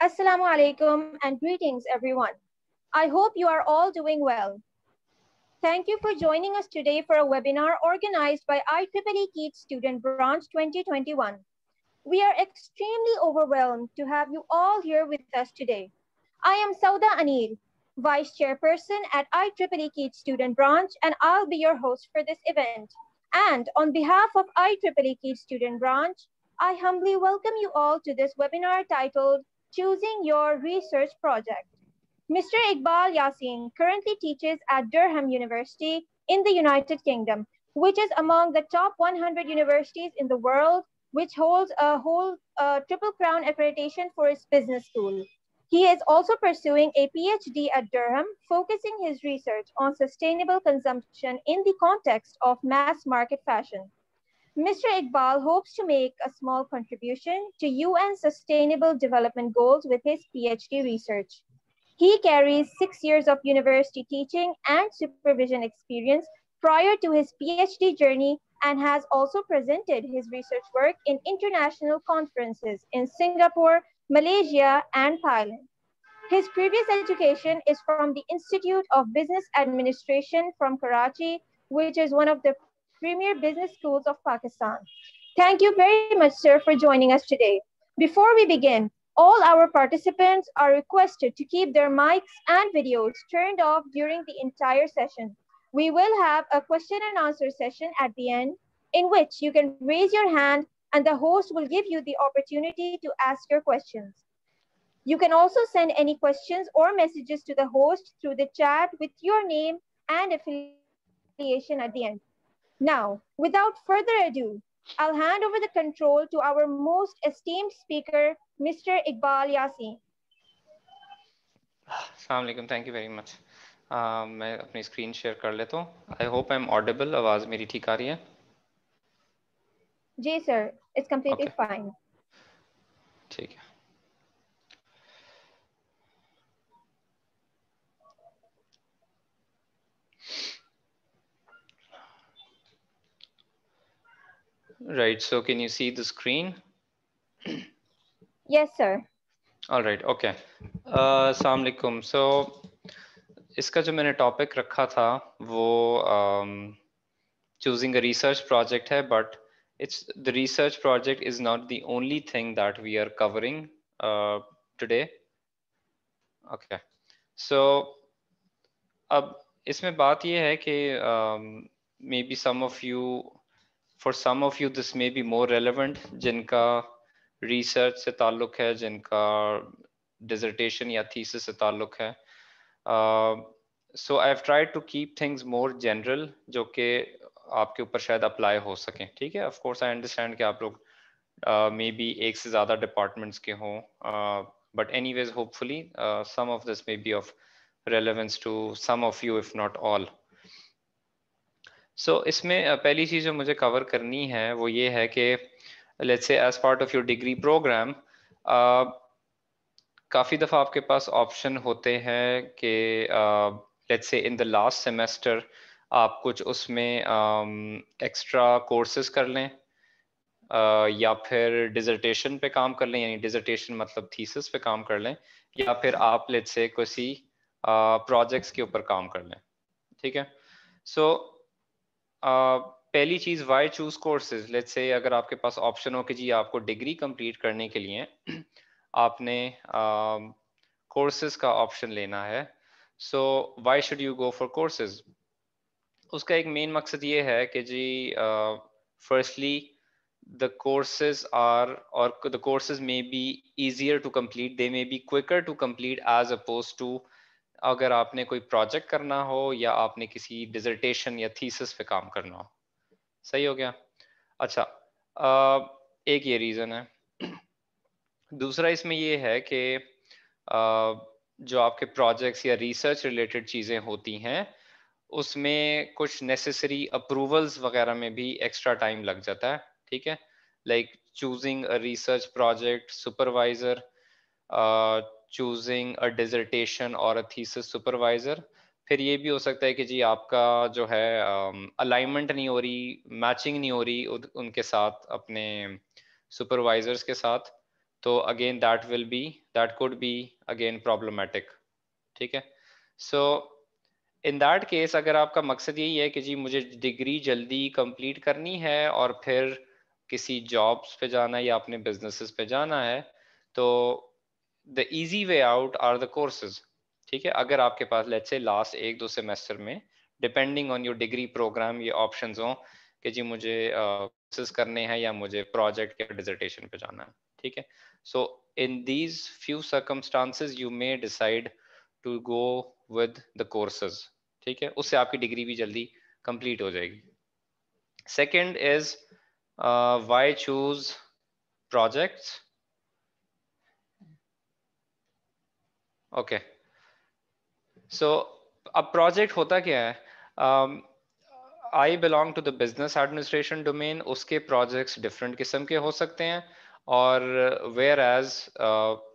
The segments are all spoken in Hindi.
Assalamu alaikum and greetings everyone. I hope you are all doing well. Thank you for joining us today for a webinar organized by IEEE KEAT Student Branch 2021. We are extremely overwhelmed to have you all here with us today. I am Sauda Anil, Vice Chairperson at IEEE KEAT Student Branch, and I'll be your host for this event. And on behalf of IEEE KEAT Student Branch, I humbly welcome you all to this webinar titled Choosing Your Research Project. Mr. Iqbal Yasin currently teaches at Durham University in the United Kingdom, which is among the top 100 universities in the world, which holds a Triple Crown accreditation for its business school. He is also pursuing a PhD at Durham, focusing his research on sustainable consumption in the context of mass market fashion. Mr. Iqbal hopes to make a small contribution to UN Sustainable Development Goals with his PhD research. He carries 6 years of university teaching and supervision experience prior to his PhD journey and has also presented his research work in international conferences in Singapore, Malaysia, and Thailand. His previous education is from the Institute of Business Administration from Karachi, which is one of the premier business schools of Pakistan. Thank you very much, sir, for joining us today. Before we begin, all our participants are requested to keep their mics and videos turned off during the entire session. We will have a question and answer session at the end, in which you can raise your hand and the host will give you the opportunity to ask your questions. You can also send any questions or messages to the host through the chat with your name and affiliation at the end. Now, without further ado, I'll hand over the control to our most esteemed speaker, Mr. Iqbal Yasin. अस्सलाम वालेकुम, थैंक यू वेरी मच। मैं अपनी स्क्रीन शेयर कर लेता हूँ। I hope I am audible, आवाज़ मेरी ठीक आ रही है? जी सर, it's completely fine. ठीक है। Right, so can you see the screen? Yes sir. All right, okay. अस्सलाम वालेकुम। So इसका जो मैंने टॉपिक रखा था वो choosing a research project है, but the research project is not the only thing that we are covering today. Okay, so अब इसमें बात ये है कि maybe for some of you this may be more relevant, जिनका research से ताल्लुक है, जिनका dissertation या thesis से ताल्लुक है. So I've tried to keep things more general, जो कि आपके ऊपर शायद apply हो सके. ठीक है? Of course I understand कि आप लोग maybe एक से ज़्यादा departments के हों, but anyways hopefully some of this may be of relevance to some of you if not all. So इसमें पहली चीज़ जो मुझे cover करनी है वो ये है कि let's say as part of your degree program काफ़ी दफ़ा आपके पास option होते हैं कि let's say in the last semester आप कुछ उसमें extra courses कर लें या फिर dissertation पे काम कर लें, यानी dissertation मतलब thesis पे काम कर लें, या फिर आप let's say किसी projects के ऊपर काम कर लें. ठीक है? So पहली चीज़ why choose courses? Let's say अगर आपके पास option हो कि जी आपको degree complete करने के लिए आपने courses का option लेना है, so why should you go for courses? उसका एक main मकसद ये है कि जी firstly the courses may be easier to complete, they may be quicker to complete as opposed to अगर आपने कोई प्रोजेक्ट करना हो या आपने किसी डिसर्टेशन या थीसिस पे काम करना हो. सही हो गया? अच्छा, एक ये रीज़न है. दूसरा इसमें ये है कि जो आपके प्रोजेक्ट्स या रिसर्च रिलेटेड चीज़ें होती हैं उसमें कुछ नेसेसरी अप्रूवल्स वगैरह में भी एक्स्ट्रा टाइम लग जाता है. ठीक है? Like choosing a research project supervisor, choosing a dissertation or a thesis supervisor. फिर ये भी हो सकता है कि जी आपका जो है अलाइनमेंट नहीं हो रही, मैचिंग नहीं हो रही उनके साथ, अपने सुपरवाइजर्स के साथ. तो again that could be again problematic, ठीक है। सो इन दैट केस अगर आपका मकसद यही है कि जी मुझे डिग्री जल्दी कंप्लीट करनी है और फिर किसी जॉब्स पे जाना है या अपने बिजनेसेस पे जाना है, तो the easy way out are the courses, ठीक है। अगर आपके पास लेट्स से लास्ट 1-2 सेमेस्टर में depending on your degree program ये ऑप्शंस हों कि जी मुझे कोर्सेज करने हैं या मुझे प्रोजेक्ट या डिसर्टेशन पे जाना है, ठीक है। So in these few circumstances you may decide to go with the courses, ठीक है, उससे आपकी डिग्री भी जल्दी कंप्लीट हो जाएगी। Second is why choose projects. Okay, so अब प्रोजेक्ट होता क्या है? I belong to the business administration domain, उसके प्रोजेक्ट्स डिफरेंट किस्म के हो सकते हैं, और वेयर एज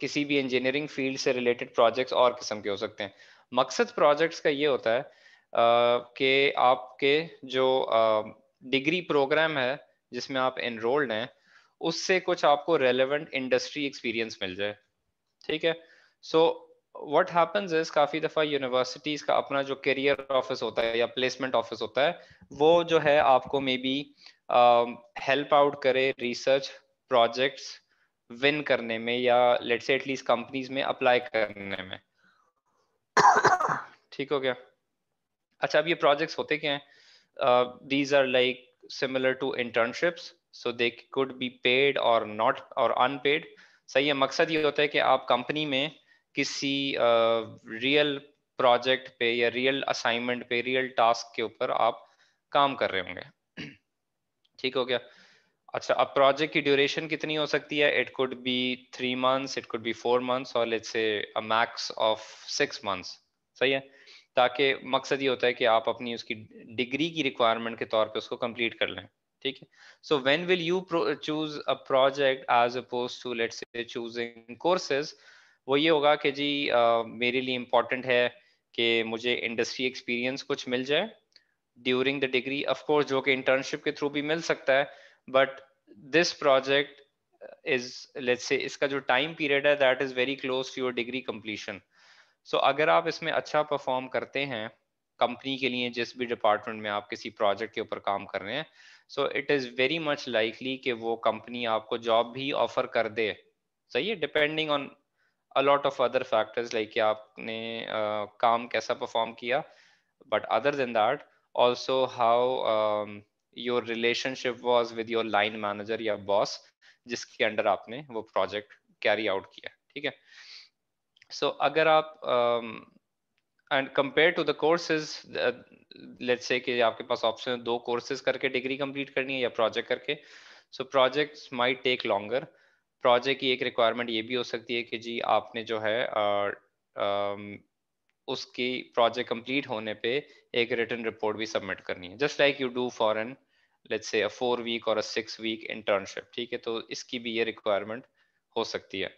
किसी भी इंजीनियरिंग फील्ड से रिलेटेड प्रोजेक्ट्स और किस्म के हो सकते हैं। मकसद प्रोजेक्ट्स का ये होता है कि आपके जो डिग्री प्रोग्राम है जिसमें आप एनरोल्ड हैं उससे कुछ आपको रेलेवेंट इंडस्ट्री एक्सपीरियंस मिल जाए, ठीक है। सो व्हाट हैपेंस इज काफी दफा यूनिवर्सिटीज का अपना जो करियर ऑफिस होता है या प्लेसमेंट ऑफिस होता है वो जो है आपको मे बी हेल्प आउट करे रिसर्च प्रोजेक्ट्स विन करने में या लेट्स से एटलीस्ट कंपनीज में अप्लाई करने में, ठीक हो गया। अच्छा, अब ये प्रोजेक्ट्स होते क्या हैं? These are like similar to internships, so they could be paid और नॉट और अनपेड। सही है, मकसद ये होता है कि आप कंपनी में किसी रियल प्रोजेक्ट पे या रियल असाइनमेंट पे रियल टास्क के ऊपर आप काम कर रहे होंगे, ठीक हो गया। अच्छा, अब प्रोजेक्ट की ड्यूरेशन कितनी हो सकती है? It could be 3 months, it could be 4 months, और लेट्स से अ मैक्स ऑफ 6 months, सही है। ताकि मकसद ये होता है कि आप अपनी उसकी डिग्री की रिक्वायरमेंट के तौर पे उसको कंप्लीट कर लें, ठीक है। So when will you choose a project as oppose to let's say choosing courses, वो ये होगा कि जी मेरे लिए इम्पोर्टेंट है कि मुझे इंडस्ट्री एक्सपीरियंस कुछ मिल जाए during the degree, of course जो कि इंटर्नशिप के थ्रू भी मिल सकता है, but this project is let's say इसका जो टाइम पीरियड है that is very close to your degree completion. So अगर आप इसमें अच्छा परफॉर्म करते हैं कंपनी के लिए, जिस भी डिपार्टमेंट में आप किसी प्रोजेक्ट के ऊपर काम कर रहे हैं, so it is very much likely कि वो कंपनी आपको जॉब भी ऑफर कर दे, सही है, depending on a lot of other factors like कि आपने काम कैसा परफॉर्म किया, but other than that also how your relationship was with your line manager या बॉस जिसके अंडर आपने वो प्रोजेक्ट कैरी आउट किया, ठीक है। सो अगर आप and compare to the courses, let's say कि आपके पास ऑप्शन 2 कोर्सेज करके डिग्री कंप्लीट करनी है या प्रोजेक्ट करके, so projects might take longer. Project की एक रिक्वायरमेंट ये भी हो सकती है कि जी आपने जो है उसकी प्रोजेक्ट कंप्लीट होने पे एक रिटन रिपोर्ट भी सबमिट करनी है, just like you do for an let's say 4 week और 6 week इंटर्नशिप, ठीक है। तो इसकी भी ये रिक्वायरमेंट हो सकती है।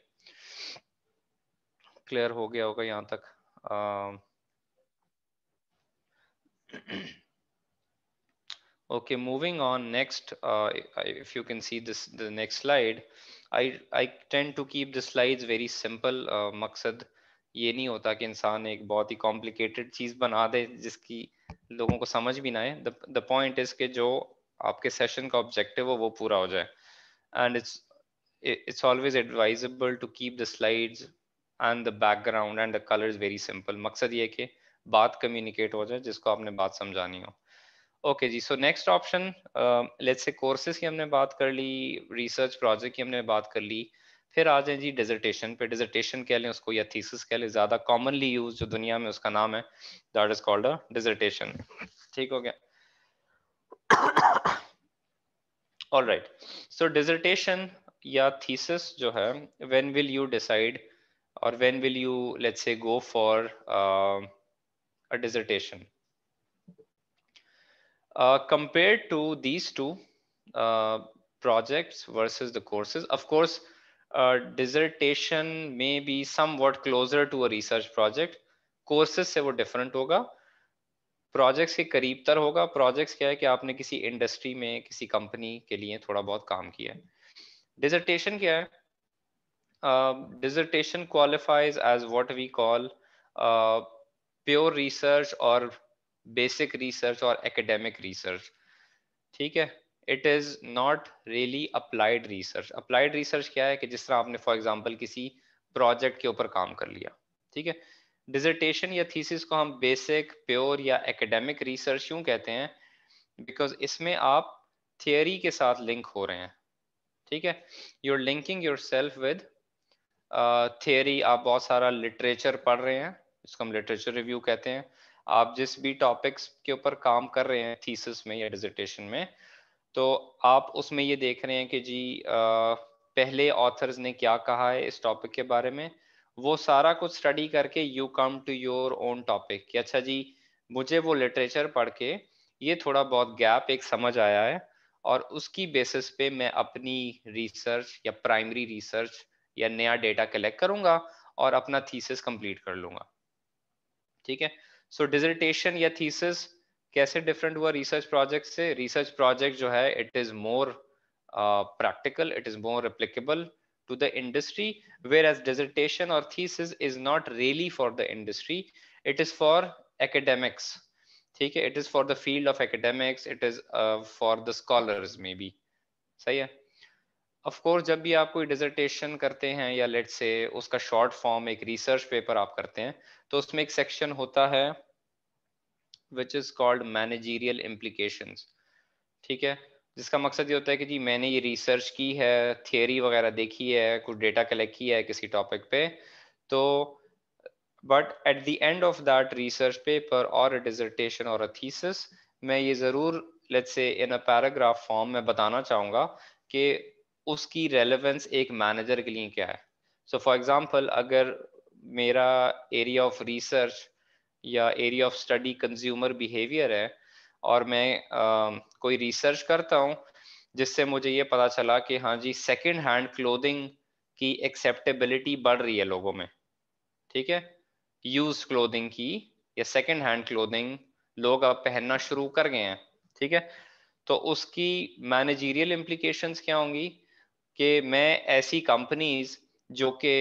क्लियर हो गया होगा यहाँ तक? Okay, moving on next, if you can see this, the next slide, I tend to keep the slides very simple. मकसद ये नहीं होता कि इंसान एक बहुत ही complicated चीज बना दे जिसकी लोगों को समझ भी ना आए। The point is कि जो आपके सेशन का ऑब्जेक्टिव हो वो पूरा हो जाए, and it's always advisable to keep the slides and the background and the colors very simple. मकसद ये है कि बात कम्युनिकेट हो जाए जिसको आपने बात समझानी हो। ओके जी, so next option, let's say courses की हमने बात कर ली, रिसर्च प्रोजेक्ट की हमने बात कर ली, फिर आ जाए जी डिसर्टेशन पे। डिसर्टेशन कह लें उसको या थीसिस कह लें, ज्यादा कॉमनली यूज जो दुनिया में उसका नाम है that is called a dissertation, ठीक हो गया। ऑलराइट, सो डिसर्टेशन या थीसिस जो है, व्हेन विल यू डिसाइड और when will you let's say go for a dissertation? Compared to these two projects versus the courses, of course, dissertation may be somewhat closer to a research project. Courses से वो different होगा, projects के करीब तर होगा। Projects क्या है कि आपने किसी industry में किसी company के लिए थोड़ा बहुत काम किया है। Dissertation क्या है dissertation qualifies as what we call pure research or basic research or academic research. ठीक है, it is not really applied research. applied research क्या है कि जिस तरह आपने for example किसी प्रोजेक्ट के ऊपर काम कर लिया, ठीक है. डिसर्टेशन या थीसिस को हम बेसिक, प्योर या एकेडमिक रिसर्च क्यों कहते हैं? बिकॉज इसमें आप थियोरी के साथ लिंक हो रहे हैं, ठीक है. You are linking yourself with theory. आप बहुत सारा लिटरेचर पढ़ रहे हैं, इसको हम लिटरेचर रिव्यू कहते हैं. आप जिस भी टॉपिक्स के ऊपर काम कर रहे हैं थीसिस में या डिसर्टेशन में, तो आप उसमें ये देख रहे हैं कि जी पहले ऑथर्स ने क्या कहा है इस टॉपिक के बारे में. वो सारा कुछ स्टडी करके you come to your own topic कि अच्छा जी मुझे वो लिटरेचर पढ़ के ये थोड़ा बहुत गैप एक समझ आया है, और उसकी बेसिस पे मैं अपनी रिसर्च या प्राइमरी रिसर्च या नया डेटा कलेक्ट करूंगा और अपना थीसिस कंप्लीट कर लूंगा, ठीक है. सो डिसर्टेशन या थीसिस कैसे डिफरेंट हुआ रिसर्च प्रोजेक्ट से? रिसर्च प्रोजेक्ट जो है it is more practical, it is more applicable to the industry, whereas dissertation or thesis is not really for the industry, it is for academics, ठीक है. it is for the field of academics, it is for the scholars maybe. सही है. ऑफ कोर्स जब भी आप कोई डिसर्टेशन करते हैं या लेट से उसका शॉर्ट फॉर्म एक रिसर्च पेपर आप करते हैं, तो उसमें एक सेक्शन होता है which is called managerial implications, ठीक है. जिसका मकसद ये होता है कि जी मैंने ये रिसर्च की है, थियरी वगैरह देखी है, कुछ डेटा कलेक्ट किया है किसी टॉपिक पे, तो but at the end of that research paper और अ डिसर्टेशन और अ थीसिस, मैं ये जरूर let's say in a paragraph form में बताना चाहूंगा कि उसकी रेलेवेंस एक मैनेजर के लिए क्या है. सो फॉर एग्जांपल अगर मेरा एरिया ऑफ रिसर्च या area of study consumer behaviour है, और मैं कोई रिसर्च करता हूँ जिससे मुझे ये पता चला कि हाँ जी सेकंड हैंड क्लोथिंग की एक्सेप्टेबिलिटी बढ़ रही है लोगों में, ठीक है. यूज क्लोथिंग की या सेकंड हैंड क्लोथिंग लोग अब पहनना शुरू कर गए हैं, ठीक है. तो उसकी मैनेजरियल इम्प्लीकेशंस क्या होंगी कि मैं ऐसी कंपनीज जो कि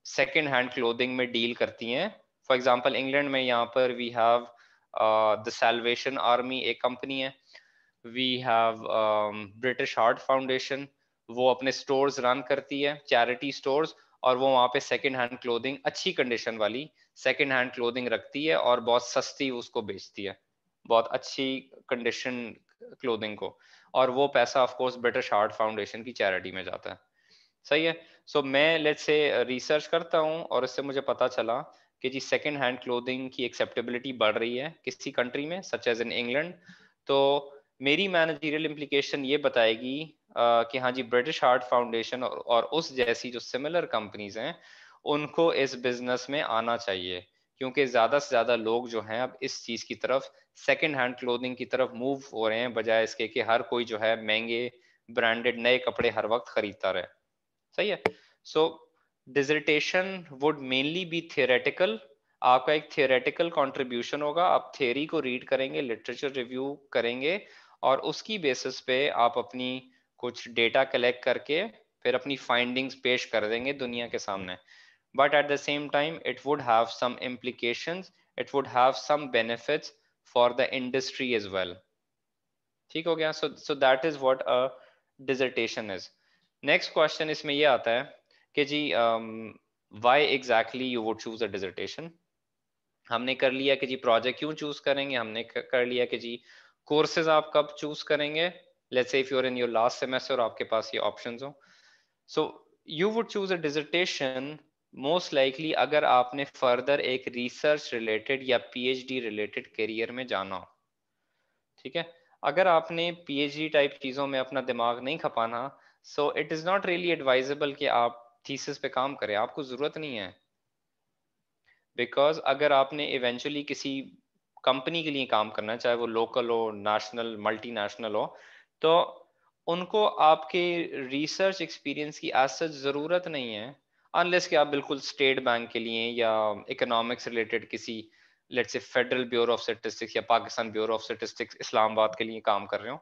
सेकंड हैंड क्लोथिंग में डील करती हैं, फॉर एग्जांपल इंग्लैंड में यहाँ पर we have the Salvation Army एक कंपनी है, we have British Heart Foundation, वो अपने स्टोर्स रन करती है, चैरिटी स्टोर्स, और वो वहाँ पे सेकंड हैंड क्लोथिंग अच्छी कंडीशन वाली सेकंड हैंड क्लोथिंग रखती है और बहुत सस्ती उसको बेचती है, बहुत अच्छी कंडीशन क्लोथिंग को, और वो पैसा of course British Heart foundation की चैरिटी में जाता है. सही है. सो मैं लेट्स से रिसर्च करता हूँ और इससे मुझे पता चला कि जी सेकंड हैंड क्लोथिंग की एक्सेप्टेबिलिटी बढ़ रही है किसी कंट्री में सच एज इन इंग्लैंड, तो मेरी मैनेजरियल इम्प्लीकेशन ये बताएगी कि हाँ जी ब्रिटिश हार्ट फाउंडेशन और उस जैसी जो सिमिलर कंपनीज हैं उनको इस बिजनेस में आना चाहिए, क्योंकि ज्यादा से ज्यादा लोग जो हैं अब इस चीज की तरफ सेकंड हैंड क्लोथिंग की तरफ मूव हो रहे हैं, बजाय इसके कि हर कोई जो है महंगे ब्रांडेड नए कपड़े हर वक्त खरीदता रहे. सही है. So dissertation would mainly be theoretical. आपका एक थियोरेटिकल कंट्रीब्यूशन होगा, आप थियोरी को रीड करेंगे, लिटरेचर रिव्यू करेंगे, और उसकी बेसिस पे आप अपनी कुछ डेटा कलेक्ट करके फिर अपनी फाइंडिंग्स पेश कर देंगे दुनिया के सामने. But at the same time it would have some implications, it would have some benefits for the industry as well. ठीक हो गया. so that is what a dissertation is. Next question इसमें ये आता है कि जी why exactly you would choose a dissertation. हमने कर लिया कि जी प्रोजेक्ट क्यों चूज करेंगे, हमने कर लिया कि जी कोर्सेज आप कब चूज करेंगे, let's say if you are in your last semester आपके पास ये ऑप्शंस हो. So you would choose a dissertation most likely अगर आपने फर्दर एक रिसर्च रिलेटेड या पीएचडी रिलेटेड करियर में जाना हो, ठीक है. अगर आपने पीएचडी टाइप चीजों में अपना दिमाग नहीं खपाना, so it is not really advisable कि आप थीसिस पे काम करें, आपको जरूरत नहीं है. बिकॉज अगर आपने इवेंचुअली किसी कंपनी के लिए काम करना, चाहे वो लोकल हो, नेशनल, मल्टीनेशनल हो, तो उनको आपके रिसर्च एक्सपीरियंस की आज सच जरूरत नहीं है, अनलेस कि आप बिल्कुल स्टेट बैंक के लिए या इकोनॉमिक्स रिलेटेड किसी let's say federal bureau of statistics या Pakistan bureau of statistics Islamabad के लिए काम कर रहे हो.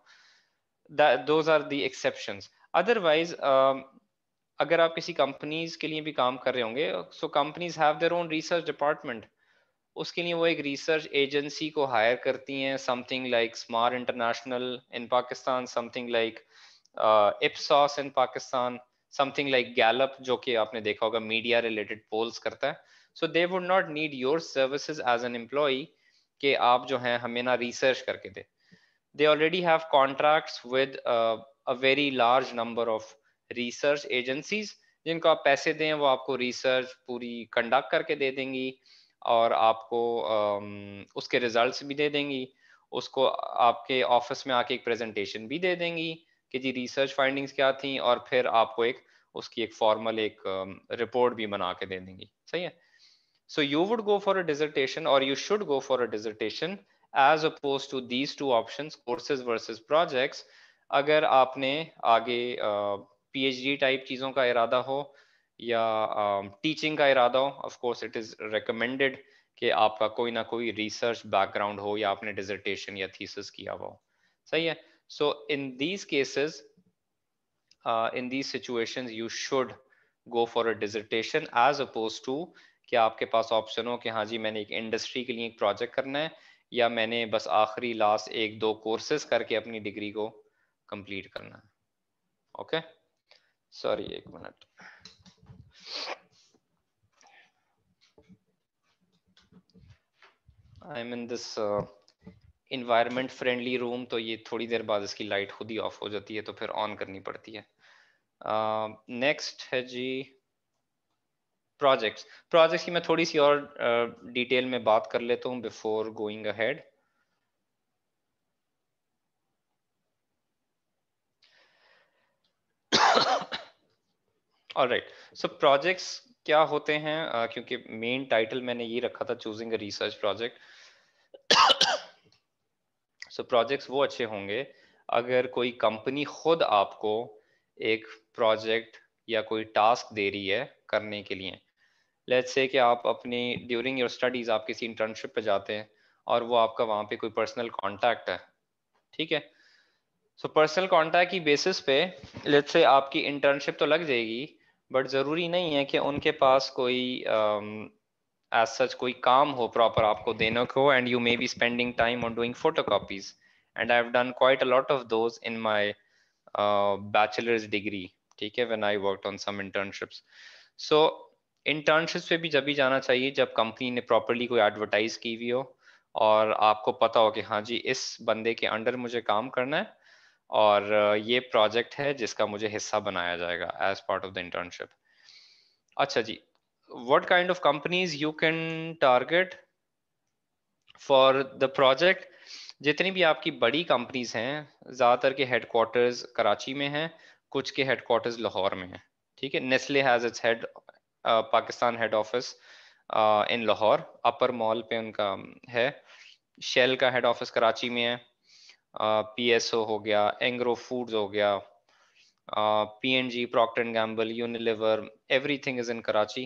Those are the exceptions. Otherwise अगर आप किसी कंपनीज के लिए भी काम कर रहे होंगे, सो companies have their own research department, उसके लिए वो एक रिसर्च एजेंसी को हायर करती हैं, समथिंग लाइक स्मार्ट इंटरनेशनल इन पाकिस्तान, समथिंग लाइक इप्सॉस इन पाकिस्तान, समथिंग लाइक गैलप, जो कि आपने देखा होगा मीडिया रिलेटेड पोल्स करता है. So they would not need your services as an employ कि आप जो हैं हमें ना रिसर्च करके दे. They already have contracts with a very large number of research agencies, जिनको आप पैसे दें वो आपको रिसर्च पूरी कंडक्ट करके दे देंगी और आपको उसके रिजल्ट्स भी दे देंगी, उसको आपके ऑफिस में आके एक प्रेजेंटेशन भी दे देंगी कि जी रिसर्च फाइंडिंग्स क्या थी, और फिर आपको एक उसकी एक फॉर्मल एक रिपोर्ट भी बना के दे देंगी. सही है. So you would go for a dissertation, or you should go for a dissertation, as opposed to these two options, courses versus projects. अगर आपने आगे PhD टाइप चीज़ों का इरादा हो या टीचिंग का इरादा हो, of course it is recommended कि आपका कोई ना कोई रिसर्च बैकग्राउंड हो या आपने डिसर्टेशन या थीसिस किया हुआ हो. सही है. So in these cases, in these situations you should go for a dissertation as opposed to कि आपके पास ऑप्शन हो कि हाँ जी मैंने एक इंडस्ट्री के लिए एक प्रोजेक्ट करना है, या मैंने बस आखिरी लास्ट एक दो कोर्सेज करके अपनी डिग्री को कंप्लीट करना है. ओके, सॉरी एक minute. I am in this environment friendly room, तो ये थोड़ी देर बाद इसकी लाइट खुद ही ऑफ हो जाती है, तो फिर ऑन करनी पड़ती है. नेक्स्ट है जी प्रोजेक्ट्स. प्रोजेक्ट्स की मैं थोड़ी सी और डिटेल में बात कर लेता हूँ बिफोर गोइंग अहेड. ऑलराइट, सो प्रोजेक्ट्स क्या होते हैं, क्योंकि मेन टाइटल मैंने ये रखा था, choosing a research project. So projects वो अच्छे होंगे अगर कोई कंपनी खुद आपको एक प्रोजेक्ट या कोई टास्क दे रही है करने के लिए. लेट्स से कि आप अपनी ड्यूरिंग योर स्टडीज आप किसी इंटर्नशिप पे जाते हैं और वो आपका वहाँ पे कोई पर्सनल कांटेक्ट है. ठीक है. सो पर्सनल कांटेक्ट की बेसिस पे लेट्स से आपकी इंटर्नशिप तो लग जाएगी, बट ज़रूरी नहीं है कि उनके पास कोई एज सच कोई काम हो प्रॉपर आपको देने को, and you may be spending time on doing photocopies, and I have done quite a lot of those in my bachelor's degree. ठीक है, when I worked on some internships. So internships पे भी जब भी जाना चाहिए जब कंपनी ने प्रॉपरली कोई एडवर्टाइज की हुई हो और आपको पता हो कि हाँ जी इस बंदे के अंडर मुझे काम करना है और ये प्रोजेक्ट है जिसका मुझे हिस्सा बनाया जाएगा as part of the internship. अच्छा जी, what kind of companies you can target for the project. जितनी भी आपकी बड़ी कंपनीज हैं, ज़्यादातर के हेडक्वार्टर्स कराची में हैं, कुछ के हेडक्वार्टर्स लाहौर में हैं. ठीक है. Nestle has its head Pakistan head office in Lahore, upper mall पे उनका है. शेल का हेड ऑफिस कराची में है. PSO हो गया, एंग्रो फूड्स हो गया, P&G, Procter and Gamble, Unilever, everything is in Karachi.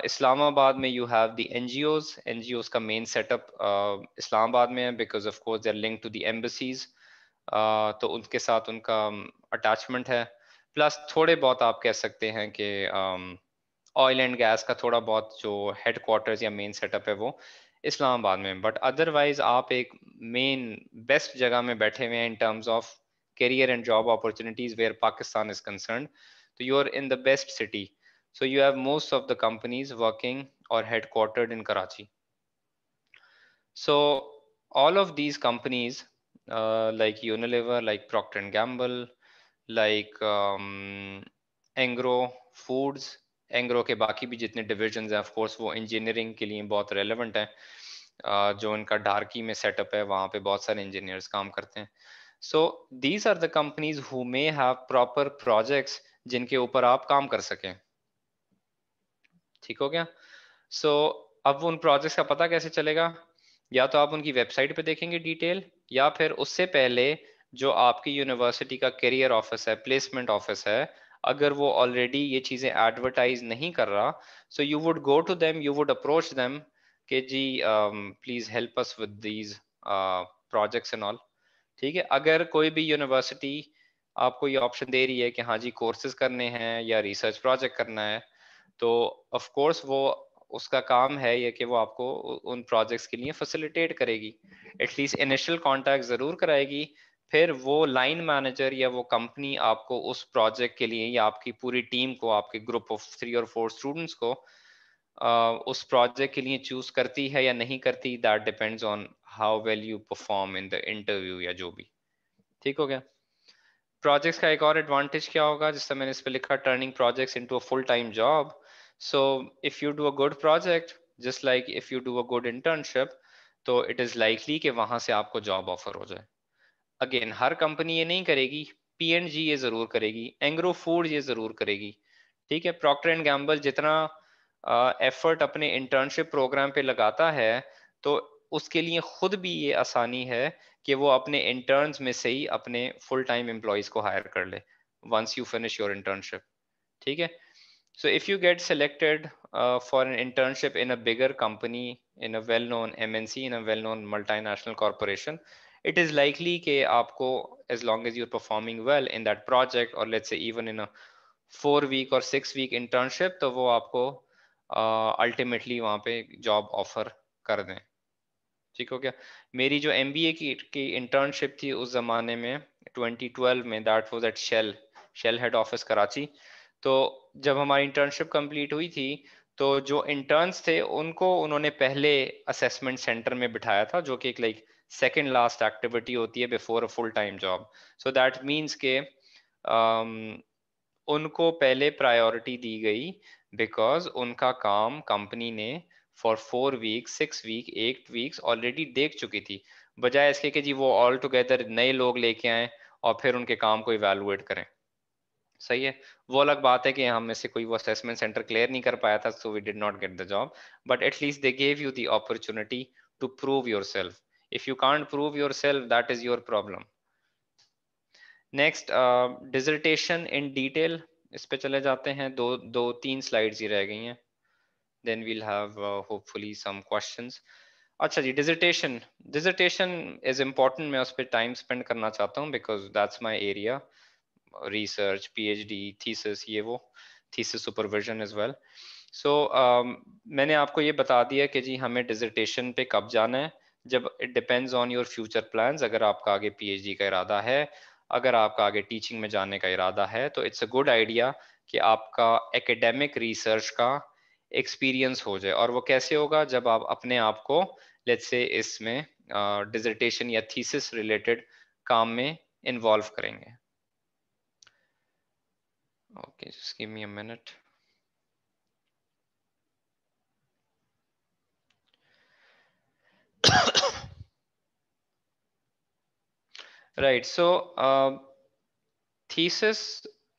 Islamabad में you have the NGOs. NGOs का main setup इस्लामाबाद में है because of course they're linked to the embassies. तो उनके साथ उनका attachment है. प्लस थोड़े बहुत आप कह सकते हैं कि ऑयल एंड गैस का थोड़ा बहुत जो हेडक्वार्टर्स या मेन सेटअप है वो इस्लामाबाद में. बट अदरवाइज आप एक मेन बेस्ट जगह में बैठे हुए हैं in terms of career and job opportunities where Pakistan is concerned. So you are in the best city. So you have most of the companies working or headquartered in Karachi. So all of these companies like Unilever, like Procter and Gamble, like Engro Foods, Engro के बाकी भी जितने डिविजन्स हैं ऑफ कोर्स वो इंजीनियरिंग के लिए बहुत रेलेवेंट है. जो इनका डार्की में सेटअप है वहाँ पे बहुत सारे इंजीनियर्स काम करते हैं. So these are the companies who may have proper projects जिनके ऊपर आप काम कर सकें. ठीक हो गया. सो अब उन प्रोजेक्ट्स का पता कैसे चलेगा? या तो आप उनकी वेबसाइट पे देखेंगे डिटेल, या फिर उससे पहले जो आपकी यूनिवर्सिटी का करियर ऑफिस है, प्लेसमेंट ऑफिस है, अगर वो ऑलरेडी ये चीजें एडवर्टाइज नहीं कर रहा, so you would go to them, you would approach them कि जी please help us with these projects and all. ठीक है. अगर कोई भी यूनिवर्सिटी आपको ये ऑप्शन दे रही है कि हाँ जी कोर्सेज करने हैं या रिसर्च प्रोजेक्ट करना है, तो ऑफ कोर्स वो उसका काम है ये कि वो आपको उन प्रोजेक्ट्स के लिए फैसिलिटेट करेगी, एटलीस्ट इनिशियल कांटेक्ट जरूर कराएगी। फिर वो लाइन मैनेजर या वो कंपनी आपको उस प्रोजेक्ट के लिए या आपकी पूरी टीम को, आपके ग्रुप ऑफ 3 और 4 स्टूडेंट्स को उस प्रोजेक्ट के लिए चूज करती है या नहीं करती, that depends on how well you perform in the interview या जो भी। ठीक हो गया। प्रोजेक्ट्स का एक और एडवांटेज क्या होगा, जिससे मैंने इस पे लिखा turning projects into a full time job. So if you do a good project, just like if you do a good internship, तो इट इज लाइकली कि वहां से आपको जॉब ऑफर हो जाए। अगेन हर कंपनी ये नहीं करेगी, पीएनजी ये जरूर करेगी, एंग्रो फूड ये जरूर करेगी। ठीक है, प्रॉक्टर एंड गैम्बल जितना एफर्ट अपने इंटर्नशिप प्रोग्राम पे लगाता है, तो उसके लिए खुद भी ये आसानी है कि वो अपने इंटर्न्स में से ही अपने फुल टाइम एम्प्लॉयज को हायर कर ले once you finish your internship. ठीक है, so if you get selected for an internship in a bigger company, in a well-known MNC, in a well-known multinational corporation, it is likely कि आपको, as long as you're performing well in that project, or let's say even in a 4 week or 6 week internship, तो वो आपको ultimately वहाँ पे job offer कर दें। ठीक हो गया। मेरी जो MBA की इंटर्नशिप थी उस जमाने में 2012 में, that was at Shell head office Karachi. तो जब हमारी इंटर्नशिप कंप्लीट हुई थी, तो जो इंटर्न्स थे उनको उन्होंने पहले असेसमेंट सेंटर में बिठाया था, जो कि एक लाइक सेकेंड लास्ट एक्टिविटी होती है before a full time job. So that means के उनको पहले प्रायोरिटी दी गई, बिकॉज उनका काम कंपनी ने for 4 week 6 week 8 weeks already देख चुकी थी, बजाय इसके कि जी वो ऑल टुगेदर नए लोग लेके आए और फिर उनके काम को इवेलुएट करें। सही है, वो अलग बात है कि हम में से कोई वो असेसमेंट सेंटर क्लियर नहीं कर पाया था, so we did not get the job, but at least they gave you the opportunity to prove yourself. If you can't prove yourself, that is your problem. Next, dissertation in detail, इस पे चले जाते हैं। दो तीन स्लाइड्स ही रह गई हैं, then we'll have hopefully some questions. अच्छा जी, डिसर्टेशन डिसर्टेशन इज इम्पोर्टेंट, मैं उस पर टाइम स्पेंड करना चाहता हूँ because that's my area, research, PhD, thesis, ये वो thesis supervision as well. So मैंने आपको ये बता दिया कि जी हमें डिसर्टेशन पे कब जाना है, जब it depends on your future plans. अगर आपका आगे PhD का इरादा है, अगर आपका आगे टीचिंग में जाने का इरादा है, तो इट्स अ गुड आइडिया कि आपका एकेडमिक रिसर्च का एक्सपीरियंस हो जाए। और वो कैसे होगा, जब आप अपने आप को लेट्स से इसमें डिसर्टेशन या थीसिस रिलेटेड काम में इन्वॉल्व करेंगे। Okay, just give me a minute. Right, so thesis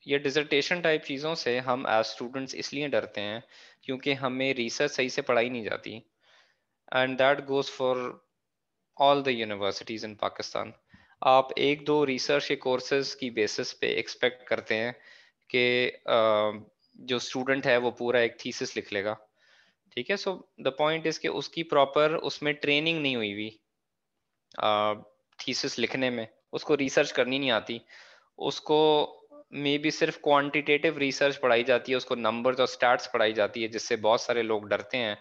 या डिसर्टेशन टाइप चीज़ों से हम एज स्टूडेंट्स इसलिए डरते हैं क्योंकि हमें रिसर्च सही से पढ़ाई नहीं जाती, and that goes for all the universities in Pakistan. आप एक दो रिसर्च के कोर्सेज की बेसिस पे एक्सपेक्ट करते हैं कि जो स्टूडेंट है वो पूरा एक थीसिस लिख लेगा। ठीक है, सो द पॉइंट इज कि उसकी प्रॉपर उसमें ट्रेनिंग नहीं हुई हुई थीसिस लिखने में, उसको रिसर्च करनी नहीं आती, उसको मे बी सिर्फ क्वांटिटेटिव रिसर्च पढ़ाई जाती है, उसको नंबर्स और स्टैट्स पढ़ाई जाती है, जिससे बहुत सारे लोग डरते हैं।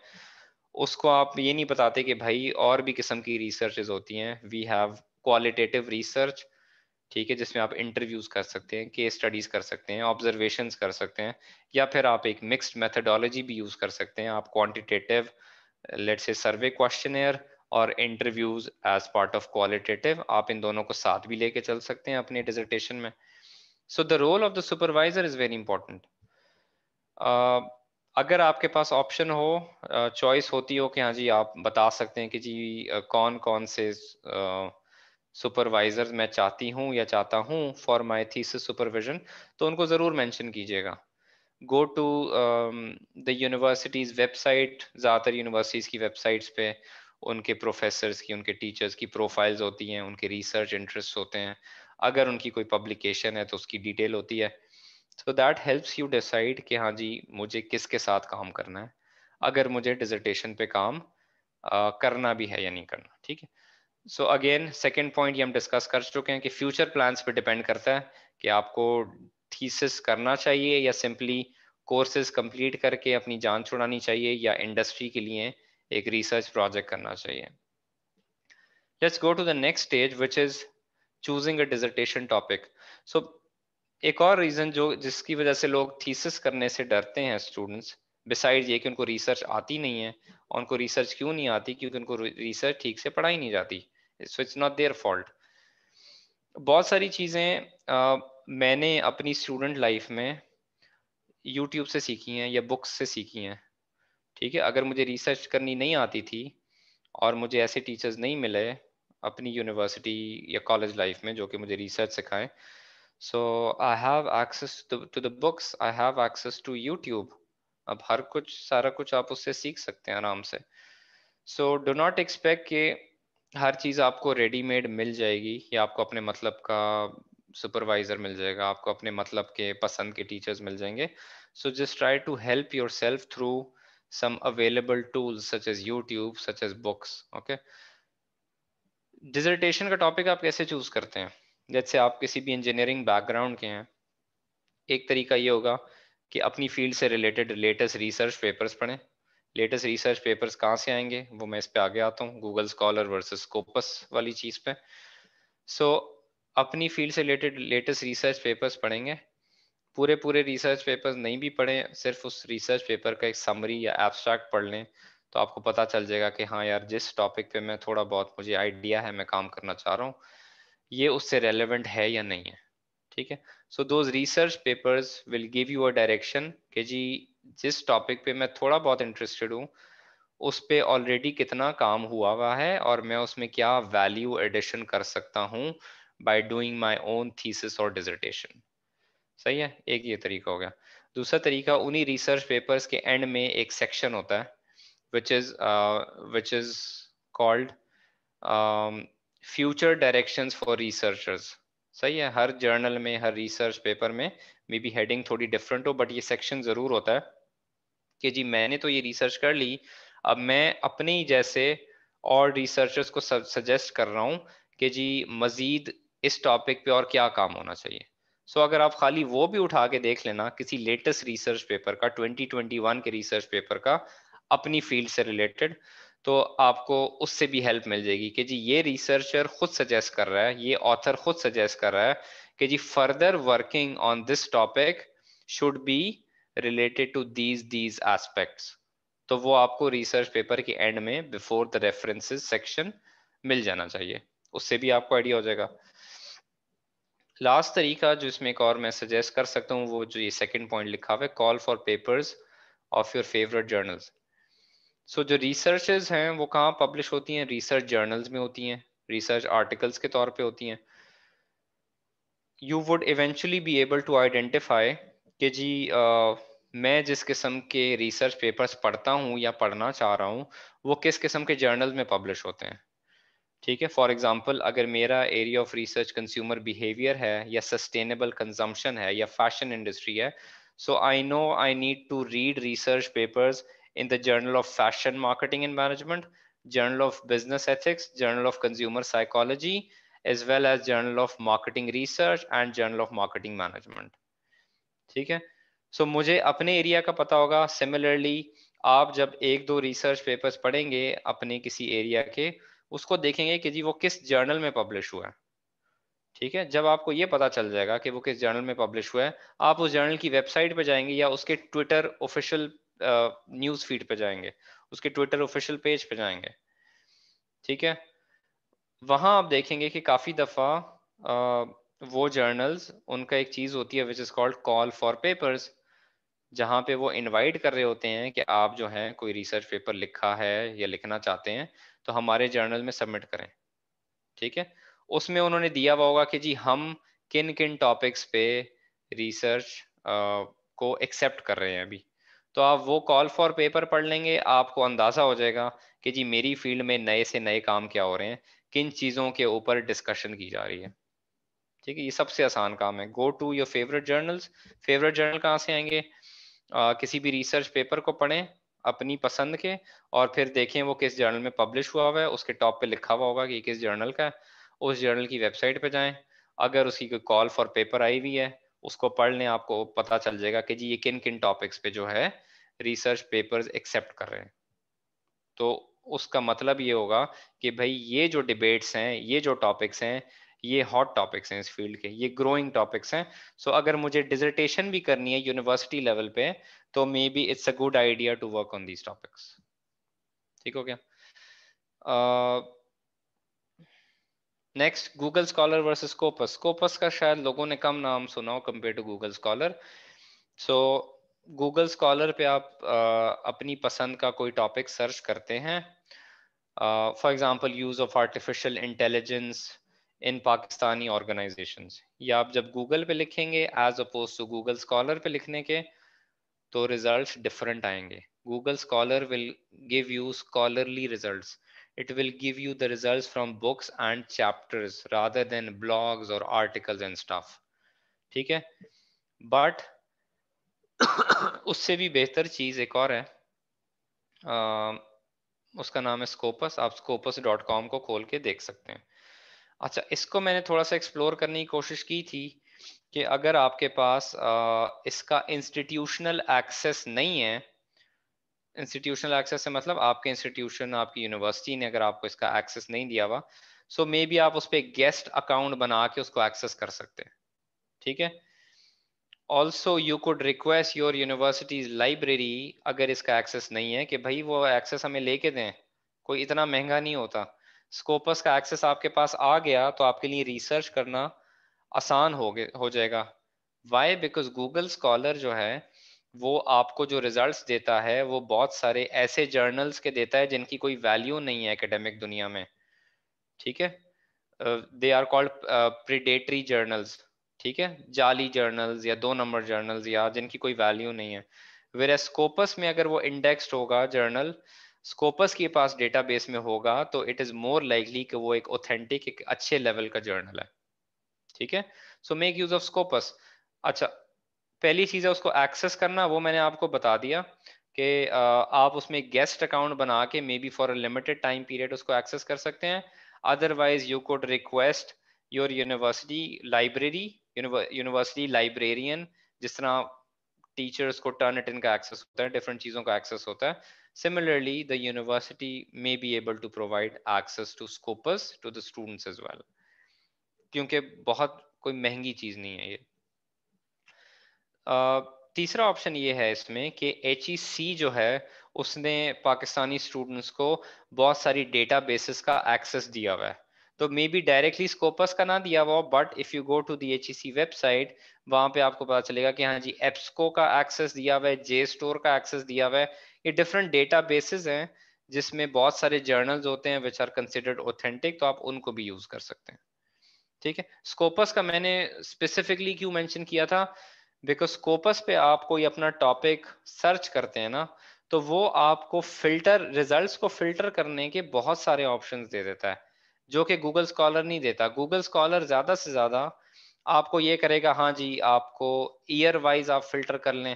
उसको आप ये नहीं बताते कि भाई और भी किस्म की रिसर्चेज होती हैं। वी हैव क्वालिटेटिव रिसर्च, ठीक है, जिसमें आप इंटरव्यूज कर सकते हैं, केस स्टडीज कर सकते हैं, ऑब्जर्वेशंस कर सकते हैं, या फिर आप एक मिक्स्ड मेथडोलॉजी भी यूज कर सकते हैं। आप quantitative let's say survey questionnaire और interviews as part of qualitative, आप इन दोनों को साथ भी लेके चल सकते हैं अपने डिसर्टेशन में। So the role of the supervisor is very important. अगर आपके पास ऑप्शन हो, चॉइस होती हो कि हाँ जी आप बता सकते हैं कि जी कौन कौन से सुपरवाइजर्स मैं चाहती हूँ या चाहता हूँ फॉर माय थीसिस सुपरविजन, तो उनको ज़रूर मेंशन कीजिएगा। Go to the university's website, ज़्यादातर यूनिवर्सिटीज़ की वेबसाइट्स पे उनके प्रोफेसर्स की, उनके टीचर्स की प्रोफाइल्स होती हैं, उनके रिसर्च इंटरेस्ट होते हैं, अगर उनकी कोई पब्लिकेशन है तो उसकी डिटेल होती है। So that helps you decide कि हाँ जी मुझे किसके साथ काम करना है, अगर मुझे डिसर्टेशन पे काम करना भी है या नहीं करना। ठीक है, सो अगेन सेकेंड पॉइंट ये हम डिस्कस कर चुके हैं कि फ्यूचर प्लान्स पे डिपेंड करता है कि आपको थीसिस करना चाहिए या सिंपली कोर्सेज कंप्लीट करके अपनी जान छुड़ानी चाहिए या इंडस्ट्री के लिए एक रिसर्च प्रोजेक्ट करना चाहिए। Let's go to the next stage, which is choosing a dissertation topic. So एक और रीजन जो जिसकी वजह से लोग थीसिस करने से डरते हैं स्टूडेंट्स, बिसाइड ये कि उनको रिसर्च आती नहीं है, और उनको रिसर्च क्यों नहीं आती, क्योंकि उनको रिसर्च ठीक से पढ़ाई नहीं जाती। सो इट्स नॉट देयर फॉल्ट। बहुत सारी चीजें मैंने अपनी स्टूडेंट लाइफ में यूट्यूब से सीखी हैं या बुक्स से सीखी हैं। ठीक है, अगर मुझे रिसर्च करनी नहीं आती थी और मुझे ऐसे टीचर्स नहीं मिले अपनी यूनिवर्सिटी या कॉलेज लाइफ में जो कि मुझे रिसर्च सिखाएं, so I have access to the books, I have access to YouTube. अब हर कुछ सारा कुछ आप उससे सीख सकते हैं आराम से। सो डो नॉट एक्सपेक्ट कि हर चीज़ आपको रेडीमेड मिल जाएगी या आपको अपने मतलब का सुपरवाइजर मिल जाएगा, आपको अपने मतलब के पसंद के टीचर्स मिल जाएंगे। So just try to help yourself through some available tools such as YouTube, such as books. Okay. Dissertation का टॉपिक आप कैसे चूज करते हैं? जैसे आप किसी भी इंजीनियरिंग बैकग्राउंड के हैं, एक तरीका ये होगा कि अपनी फील्ड से रिलेटेड लेटेस्ट रिसर्च पेपर्स पढ़ें। लेटेस्ट रिसर्च पेपर्स कहाँ से आएंगे, वो मैं इस पे आगे आता हूँ, गूगल स्कॉलर वर्सेस स्कोपस वाली चीज पे। सो अपनी फील्ड से रिलेटेड लेटेस्ट रिसर्च पेपर्स पढ़ेंगे। पूरे पूरे रिसर्च पेपर्स नहीं भी पढ़ें, सिर्फ उस रिसर्च पेपर का एक समरी या एब्स्ट्रैक्ट पढ़ लें, तो आपको पता चल जाएगा कि हाँ यार, जिस टॉपिक पे मैं थोड़ा बहुत मुझे आइडिया है, मैं काम करना चाह रहा हूँ, ये उससे रेलेवेंट है या नहीं है। ठीक है, so those research papers will give you a direction कि जी जिस टॉपिक पे मैं थोड़ा बहुत इंटरेस्टेड हूँ उस पे ऑलरेडी कितना काम हुआ है और मैं उसमें क्या वैल्यू एडिशन कर सकता हूँ by doing my own thesis और डिसर्टेशन। सही है, एक ये तरीका हो गया। दूसरा तरीका, उन्हीं रिसर्च पेपर्स के एंड में एक सेक्शन होता है which is called future directions for researchers. सही है, हर जर्नल में, हर रिसर्च पेपर में मे बी हेडिंग थोड़ी डिफरेंट हो, बट ये सेक्शन जरूर होता है कि जी मैंने तो ये रिसर्च कर ली, अब मैं अपने ही जैसे और रिसर्चर्स को सजेस्ट कर रहा हूँ कि जी मजीद इस टॉपिक पे और क्या काम होना चाहिए। सो अगर आप खाली वो भी उठा के देख लेना किसी लेटेस्ट रिसर्च पेपर का, 2021 के रिसर्च पेपर का, अपनी फील्ड से रिलेटेड, तो आपको उससे भी हेल्प मिल जाएगी कि जी ये रिसर्चर खुद सजेस्ट कर रहा है, ये ऑथर खुद सजेस्ट कर रहा है कि जी further working on this topic should be related to these aspects. तो वो आपको रिसर्च पेपर के एंड में बिफोर द रेफरेंसेस सेक्शन मिल जाना चाहिए, उससे भी आपको आइडिया हो जाएगा। लास्ट तरीका जो इसमें एक और मैं सजेस्ट कर सकता हूँ, वो जो ये सेकंड पॉइंट लिखा हुआ है, call for papers of your favourite journals. So जो रिसर्चेस हैं वो कहाँ पब्लिश होती हैं? रिसर्च जर्नल्स में होती हैं, रिसर्च आर्टिकल्स के तौर पे होती हैं। You would eventually be able to identify कि जी मैं जिस किस्म के रिसर्च पेपर्स पढ़ता हूँ या पढ़ना चाह रहा हूँ वो किस किस्म के जर्नल में पब्लिश होते हैं। ठीक है, फॉर एग्जांपल अगर मेरा area of research consumer behaviour है या सस्टेनेबल कंजम्पशन है या फैशन इंडस्ट्री है, so I know I need to read research papers in the Journal of Fashion Marketing and Management, Journal of Business Ethics, Journal of Consumer Psychology, as well as Journal of Marketing Research and Journal of Marketing Management. ठीक है, सो मुझे अपने एरिया का पता होगा। सिमिलरली आप जब एक दो रिसर्च पेपर्स पढ़ेंगे अपने किसी एरिया के, उसको देखेंगे कि जी वो किस जर्नल में पब्लिश हुआ है। ठीक है, जब आपको ये पता चल जाएगा कि वो किस जर्नल में पब्लिश हुआ है, आप उस जर्नल की वेबसाइट पे जाएंगे या उसके ट्विटर ऑफिशियल न्यूज फीड पे जाएंगे, उसके ट्विटर ऑफिशियल पेज पे जाएंगे। ठीक है, वहां आप देखेंगे कि काफी दफा वो जर्नल्स, उनका एक चीज होती है which is called call for papers, जहां पे वो इनवाइट कर रहे होते हैं कि आप जो हैं कोई रिसर्च पेपर लिखा है या लिखना चाहते हैं तो हमारे जर्नल में सबमिट करें। ठीक है, उसमें उन्होंने दिया हुआ होगा कि जी हम किन किन टॉपिक्स पे रिसर्च को एक्सेप्ट कर रहे हैं अभी। तो आप वो कॉल फॉर पेपर पढ़ लेंगे, आपको अंदाजा हो जाएगा कि जी मेरी फील्ड में नए से नए काम क्या हो रहे हैं, किन चीजों के ऊपर डिस्कशन की जा रही है। ठीक है, ये सबसे आसान काम है। Go to your favourite journals. Favourite journal कहाँ से आएंगे? किसी भी रिसर्च पेपर को पढ़ें अपनी पसंद के, और फिर देखें वो किस जर्नल में पब्लिश हुआ है, उसके टॉप पे लिखा हुआ होगा कि किस जर्नल का है, उस जर्नल की वेबसाइट पे जाएं, अगर उसकी कोई कॉल फॉर पेपर आई हुई है, उसको पढ़ लें, आपको पता चल जाएगा कि जी ये किन किन टॉपिक्स पे जो है रिसर्च पेपर्स एक्सेप्ट कर रहे हैं। तो उसका मतलब ये होगा कि भाई ये जो डिबेट्स हैं, ये जो टॉपिक्स हैं, ये हॉट टॉपिक्स हैं इस फील्ड के, ये ग्रोइंग टॉपिक्स हैं। सो अगर मुझे डिसर्टेशन भी करनी है यूनिवर्सिटी लेवल पे, तो maybe it's a good idea to work on these topics. ठीक हो गया? Next, Google Scholar versus Scopus. Scopus का शायद लोगों ने कम नाम सुना हो compare to Google Scholar. So Google Scholar पे आप अपनी पसंद का कोई टॉपिक सर्च करते हैं, for example use of artificial intelligence in Pakistani organisations, या आप जब गूगल पे लिखेंगे as oppose to Google Scholar पे लिखने के, तो रिजल्ट्स डिफरेंट आएंगे। Google Scholar will give you scholarly results, it will give you the results from books and chapters rather than blogs or articles and stuff। ठीक है, बट उससे भी बेहतर चीज एक और है, उसका नाम है स्कोपस। आप scopus.com को खोल के देख सकते हैं। अच्छा, इसको मैंने थोड़ा सा एक्सप्लोर करने की कोशिश की थी कि अगर आपके पास इसका इंस्टीट्यूशनल एक्सेस नहीं है, इंस्टीट्यूशनल एक्सेस से मतलब आपके इंस्टीट्यूशन, आपकी यूनिवर्सिटी ने अगर आपको इसका एक्सेस नहीं दिया हुआ, सो मे बी आप उस पर गेस्ट अकाउंट बना के उसको एक्सेस कर सकते हैं। ठीक है, also you could request your universities library, अगर इसका एक्सेस नहीं है, कि भाई वो एक्सेस हमें लेके दें, कोई इतना महंगा नहीं होता। स्कोपस का एक्सेस आपके पास आ गया तो आपके लिए रिसर्च करना आसान हो जाएगा। वाई? बिकॉज गूगल स्कॉलर जो है वो आपको जो रिजल्ट्स देता है वो बहुत सारे ऐसे जर्नल्स के देता है जिनकी कोई वैल्यू नहीं है एकेडमिक दुनिया में। ठीक है, they are called predatory journals. ठीक है, जाली जर्नल्स या 2 नंबर जर्नल्स, या जिनकी कोई वैल्यू नहीं है। वेयर स्कोपस में अगर वो इंडेक्स्ड होगा जर्नल, स्कोपस के पास डेटाबेस में होगा, तो इट इज मोर लाइकली कि वो एक ऑथेंटिक, एक अच्छे लेवल का जर्नल है। ठीक है, so make use of Scopus. अच्छा, पहली चीज है उसको एक्सेस करना, वो मैंने आपको बता दिया कि आप उसमें गेस्ट अकाउंट बना के may be for a limited time period उसको एक्सेस कर सकते हैं। Otherwise you could request your university library, university librarian, जिस तरह टीचर्स को टर्निटिन का एक्सेस होता है, डिफरेंट चीजों का एक्सेस होता है, similarly the university may be able to provide access to Scopus to the students as well, क्योंकि बहुत कोई महंगी चीज नहीं है ये। तीसरा ऑप्शन ये है इसमें कि HEC जो है उसने पाकिस्तानी स्टूडेंट्स को बहुत सारी डेटाबेसेस का एक्सेस दिया हुआ है। तो मे बी डायरेक्टली स्कोपस का ना दिया हुआ, but if you go to the HEC website, वहां पे आपको पता चलेगा कि हाँ जी, एप्सको का एक्सेस दिया हुआ है, JSTOR का एक्सेस दिया हुआ है। ये डिफरेंट डेटाबेसेस हैं जिसमें बहुत सारे जर्नल्स होते हैं विच आर कंसिडर्ड ऑथेंटिक, तो आप उनको भी यूज कर सकते हैं। ठीक है, स्कोपस का मैंने स्पेसिफिकली क्यों मेंशन किया था, बिकॉज स्कोपस पे आप कोई अपना टॉपिक सर्च करते हैं ना, तो वो आपको फिल्टर, रिजल्ट्स को फिल्टर करने के बहुत सारे ऑप्शंस दे देता है, जो कि गूगल स्कॉलर नहीं देता। गूगल स्कॉलर ज्यादा से ज्यादा आपको ये करेगा, हाँ जी आपको ईयर वाइज आप फिल्टर कर लें,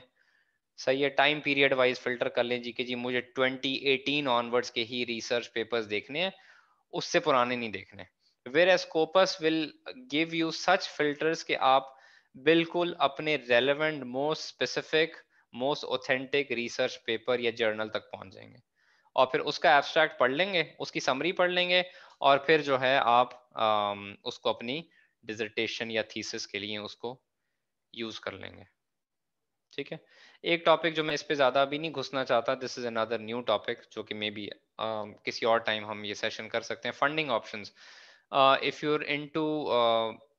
सही है, टाइम पीरियड वाइज फिल्टर कर लें जी, कि जी मुझे 2018 ऑनवर्ड्स के ही रिसर्च पेपर्स देखने हैं, उससे पुराने नहीं देखने। Where Scopus will give you such filters कि आप बिल्कुल अपने relevant, most specific, most authentic research paper या जर्नल तक पहुंच जाएंगे, और फिर उसका एब्स्ट्रैक्ट पढ़ लेंगे, उसकी समरी पढ़ लेंगे, और फिर जो है आप उसको अपनी डिसर्टेशन या थीसिस के लिए उसको यूज कर लेंगे। ठीक है, एक टॉपिक जो मैं इस पे ज्यादा अभी नहीं घुसना चाहता, this is another new topic जो कि मे बी किसी और टाइम हम ये सेशन कर सकते हैं, funding options. If you are into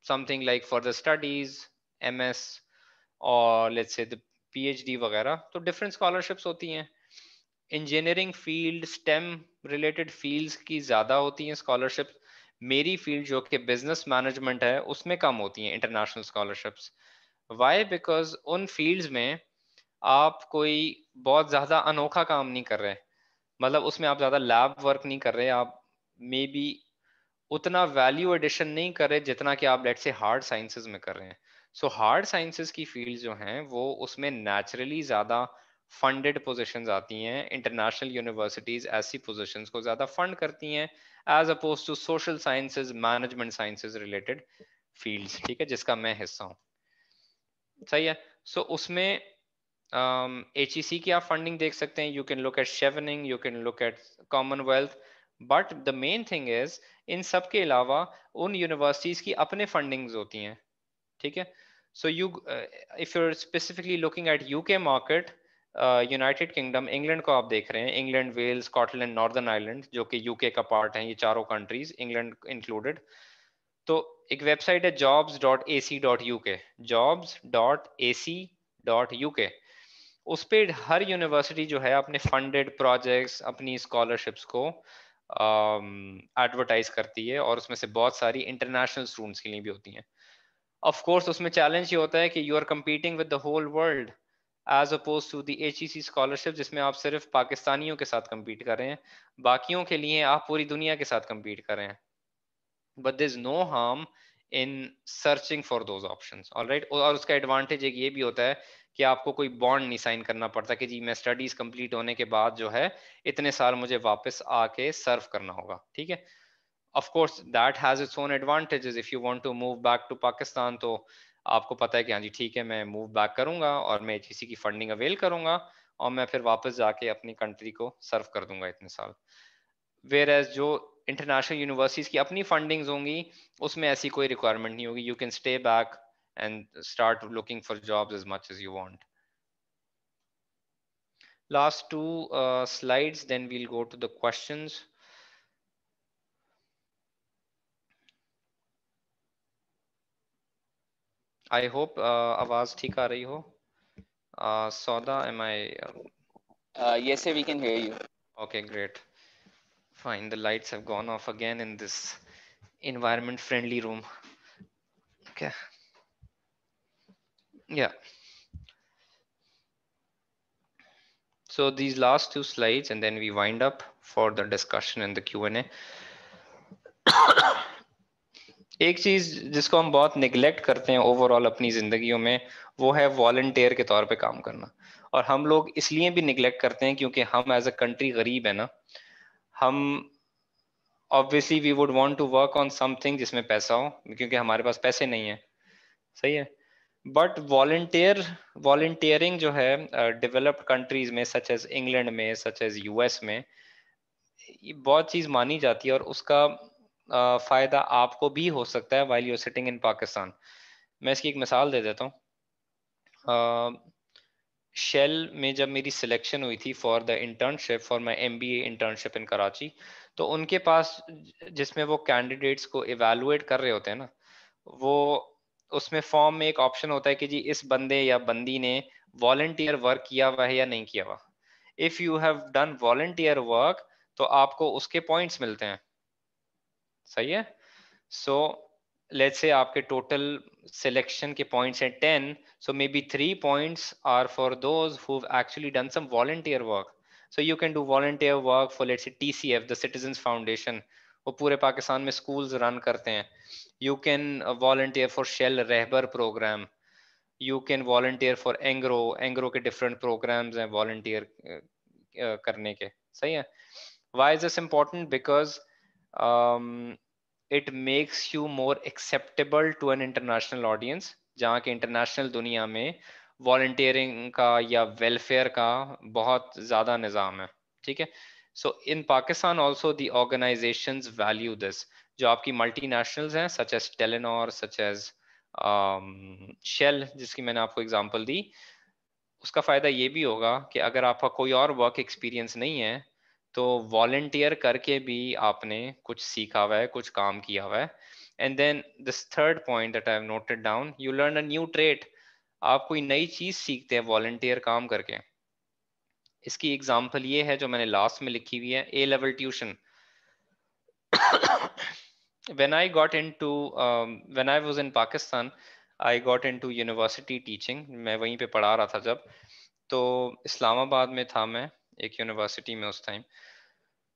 something like for the studies, MS और लेट्स से द PhD वगैरह, तो डिफरेंट स्कॉलरशिप्स होती हैं। Engineering field, stem related fields की ज्यादा होती हैं स्कॉलरशिप। मेरी फील्ड जो कि बिजनेस मैनेजमेंट है, उसमें कम होती हैं इंटरनेशनल स्कॉलरशिप्स। वाई? बिकॉज उन फील्ड्स में आप कोई बहुत ज्यादा अनोखा काम नहीं कर रहे, मतलब उसमें आप ज्यादा लैब वर्क नहीं कर रहे, आप मे बी उतना वैल्यू एडिशन नहीं कर रहे जितना कि आप लेट्स से हार्ड साइंसेज में कर रहे हैं। सो हार्ड साइंसेज की फील्ड जो हैं वो उसमें नेचुरली ज्यादा फंडेड पोजीशंस आती हैं, इंटरनेशनल यूनिवर्सिटीज ऐसी पोजीशंस को ज्यादा फंड करती हैं as oppose to social sciences, management sciences related fields, ठीक है, जिसका मैं हिस्सा हूँ, सही है। सो उसमें HEC की आप फंडिंग देख सकते हैं, you can look at Chevening, you can look at Commonwealth, but the main thing is in सब के अलावा उन यूनिवर्सिटीज की अपने फंडिंग्स होती हैं, ठीक है। So you if you are specifically looking at UK market, United Kingdom, England को आप देख रहे हैं, England, Wales, Scotland, Northern Ireland, जो कि यूके का पार्ट है, ये चारों कंट्रीज, इंग्लैंड इंक्लूडेड। तो एक वेबसाइट है jobs.ac.uk, jobs.ac.uk, उस पे हर यूनिवर्सिटी जो है अपने फंडेड प्रोजेक्ट्स, अपनी स्कॉलरशिप्स को एडवर्टाइज करती है, और उसमें से बहुत सारी इंटरनेशनल स्टूडेंट्स के लिए भी होती हैं। ऑफ कोर्स उसमें चैलेंज ये होता है कि you are competing with the whole world as oppose to the HEC scholarship, जिसमें आप सिर्फ पाकिस्तानियों के साथ compete कर रहे हैं, बाकियों के लिए आप पूरी दुनिया के साथ compete कर रहे हैं। But there is no harm in searching for those options, alright. और उसका एडवांटेज एक ये भी होता है कि आपको कोई बॉन्ड नहीं साइन करना पड़ता कि जी मैं स्टडीज कंप्लीट होने के बाद जो है इतने साल मुझे वापस आके सर्व करना होगा, ठीक है। Of course that has its own advantages, if you want to move back to Pakistan, तो आपको पता है कि हाँ जी ठीक है, मैं मूव बैक करूंगा और मैं HEC की फंडिंग अवेल करूंगा, और मैं फिर वापस जाके अपनी कंट्री को सर्व कर दूंगा इतने साल। वेयर एज जो इंटरनेशनल यूनिवर्सिटीज की अपनी फंडिंग्स होंगी, उसमें ऐसी कोई रिक्वायरमेंट नहीं होगी, you can stay back and start looking for jobs as much as you want. Last two slides, then we'll go to the questions. I hope आवाज ठीक आ रही हो। Sauda, am I? Yes, sir, we can hear you. Okay, great. Fine. The lights have gone off again in this environment-friendly room. Okay. Yeah. So these last two slides, and then we wind up for the discussion and the Q&A. एक चीज जिसको हम बहुत निगलेक्ट करते हैं ओवरऑल अपनी जिंदगियों में, वो है वॉलंटियर के तौर पे काम करना। और हम लोग इसलिए भी निगलेक्ट करते हैं क्योंकि हम एज अ कंट्री गरीब है ना, हम obviously we would want to work on something जिसमें पैसा हो, क्योंकि हमारे पास पैसे नहीं है, सही है। बट वॉलंटियरिंग जो है डेवलप्ड कंट्रीज में, सच एज इंग्लैंड में, सच एज US में, ये बहुत चीज मानी जाती है, और उसका फायदा आपको भी हो सकता है while you are sitting in Pakistan. मैं इसकी एक मिसाल दे देता हूँ। शेल में जब मेरी सिलेक्शन हुई थी for the internship, for my MBA internship in Karachi, तो उनके पास जिसमें वो कैंडिडेट्स को इवेलुएट कर रहे होते हैं ना, वो उसमें फॉर्म में एक ऑप्शन होता है कि जी इस बंदे या बंदी ने वॉलंटियर वर्क किया हुआ है या नहीं किया हुआ। If you have done volunteer work तो आपको उसके पॉइंट्स मिलते हैं, सही है। सो लेट्स से आपके टोटल सिलेक्शन के पॉइंट्स हैं 10, so maybe 3 points are for those who've actually done some volunteer work. So you can do volunteer work for, let's say, TCF, the Citizens Foundation, वो पूरे पाकिस्तान में schools run करते हैं। You can volunteer for Shell रहबर program. You can volunteer for Engro के different programs हैं volunteer करने के, सही है। Why is this important? Because it makes you more acceptable to an international audience, जहाँ के इंटरनेशनल दुनिया में वॉलंटियरिंग का या वेलफेयर का बहुत ज़्यादा निज़ाम है, ठीक है। So in Pakistan also the organizations value this. जो आपकी मल्टीनेशनल्स हैं, such as Telenor, such as Shell, जिसकी मैंने आपको एग्जांपल दी, उसका फ़ायदा ये भी होगा कि अगर आपका कोई और वर्क एक्सपीरियंस नहीं है, तो वॉलंटियर करके भी आपने कुछ सीखा हुआ है, कुछ काम किया हुआ है। And then this third point that I have noted down, you learn a new trade. आप कोई नई चीज सीखते हैं वॉलंटियर काम करके। इसकी एग्जांपल ये है जो मैंने लास्ट में लिखी हुई है, A-level tuition. when I got into when I was in Pakistan, I got into university teaching. मैं वहीं पे पढ़ा रहा था जब, तो इस्लामाबाद में था मैं एक यूनिवर्सिटी में उस टाइम।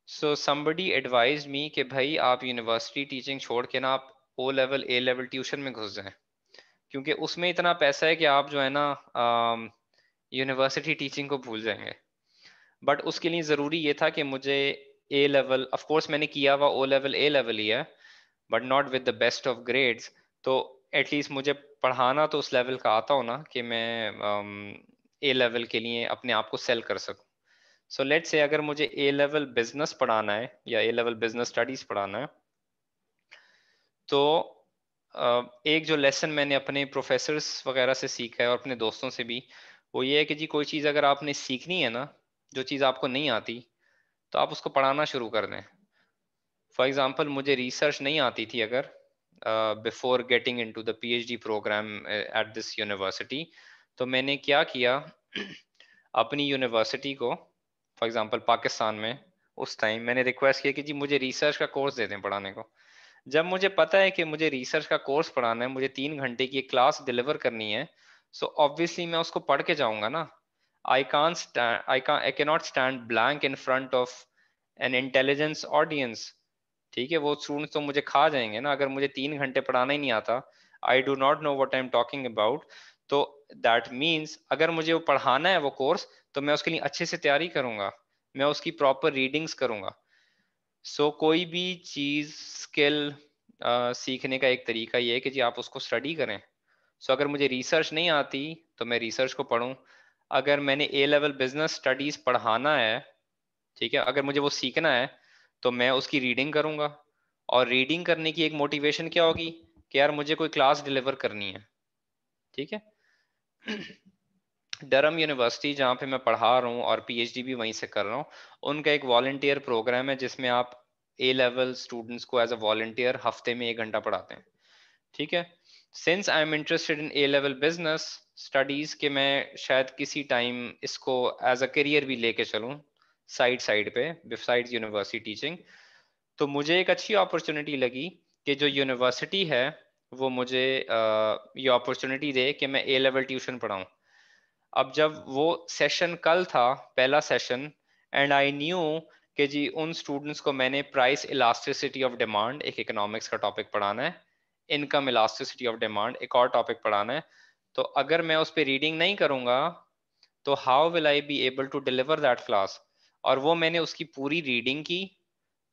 सो somebody advised me कि भाई आप यूनिवर्सिटी टीचिंग छोड़ के ना आप O-level A-level ट्यूशन में घुस जाएं, क्योंकि उसमें इतना पैसा है कि आप जो है ना यूनिवर्सिटी टीचिंग को भूल जाएंगे। बट उसके लिए ज़रूरी ये था कि मुझे A-level, ऑफ कोर्स मैंने किया हुआ O-level A-level ही है, but not with the best of grades, तो एटलीस्ट मुझे पढ़ाना तो उस लेवल का आता हो ना कि मैं ए लेवल के लिए अपने आप को सेल कर सकूं। सो लेट्स से अगर मुझे ए लेवल बिजनेस पढ़ाना है या ए लेवल बिजनेस स्टडीज पढ़ाना है, तो एक जो लेसन मैंने अपने प्रोफेसर्स वगैरह से सीखा है और अपने दोस्तों से भी, वो ये है कि जी कोई चीज़ अगर आपने सीखनी है ना, जो चीज़ आपको नहीं आती, तो आप उसको पढ़ाना शुरू कर दें। फॉर एग्जाम्पल मुझे रिसर्च नहीं आती थी अगर before getting into the PhD program at this university, तो मैंने क्या किया अपनी यूनिवर्सिटी को, फॉर एग्जांपल पाकिस्तान में उस टाइम मैंने रिक्वेस्ट किया कि जी मुझे रिसर्च का कोर्स दे दें पढ़ाने को। जब मुझे पता है कि मुझे रिसर्च का कोर्स पढ़ाना है, मुझे 3 घंटे की एक क्लास डिलीवर करनी है, सो ऑब्वियसली मैं उसको पढ़ के जाऊंगा ना। I can not stand blank in front of N intelligence audience. ठीक है, वो स्टूडेंट्स तो मुझे खा जाएंगे ना अगर मुझे 3 घंटे पढ़ाना ही नहीं आता। आई do not know what I am talking about. तो दैट मीन्स अगर मुझे वो पढ़ाना है वो कोर्स, तो मैं उसके लिए अच्छे से तैयारी करूंगा, मैं उसकी प्रॉपर रीडिंग्स करूंगा। सो कोई भी चीज स्किल सीखने का एक तरीका ये है कि जी आप उसको स्टडी करें। सो अगर मुझे रिसर्च नहीं आती तो मैं रिसर्च को पढूं। अगर मैंने ए लेवल बिजनेस स्टडीज पढ़ाना है, ठीक है, अगर मुझे वो सीखना है, तो मैं उसकी रीडिंग करूंगा। और रीडिंग करने की एक मोटिवेशन क्या होगी कि यार मुझे कोई क्लास डिलीवर करनी है। ठीक है। डरम यूनिवर्सिटी जहाँ पे मैं पढ़ा रहा हूँ और पीएचडी भी वहीं से कर रहा हूँ, उनका एक वॉलंटियर प्रोग्राम है जिसमें आप ए लेवल स्टूडेंट्स को एज अ वॉलंटियर हफ्ते में 1 घंटा पढ़ाते हैं। ठीक है। Since I am interested in A level business studies के मैं शायद किसी टाइम इसको एज अ करियर भी लेके चलूँ साइड साइड पे बिसाइड्स यूनिवर्सिटी टीचिंग। तो मुझे एक अच्छी अपॉर्चुनिटी लगी कि जो यूनिवर्सिटी है वो मुझे ये अपॉर्चुनिटी दे कि मैं ए लेवल ट्यूशन पढ़ाऊँ। अब जब वो सेशन कल था, पहला सेशन, एंड आई न्यू कि जी उन स्टूडेंट्स को मैंने प्राइस इलास्टिसिटी ऑफ डिमांड, एक इकोनॉमिक्स का टॉपिक पढ़ाना है, इनकम इलास्टिसिटी ऑफ डिमांड एक और टॉपिक पढ़ाना है। तो अगर मैं उस पर रीडिंग नहीं करूंगा तो how will I be able to deliver that class. और वो मैंने उसकी पूरी रीडिंग की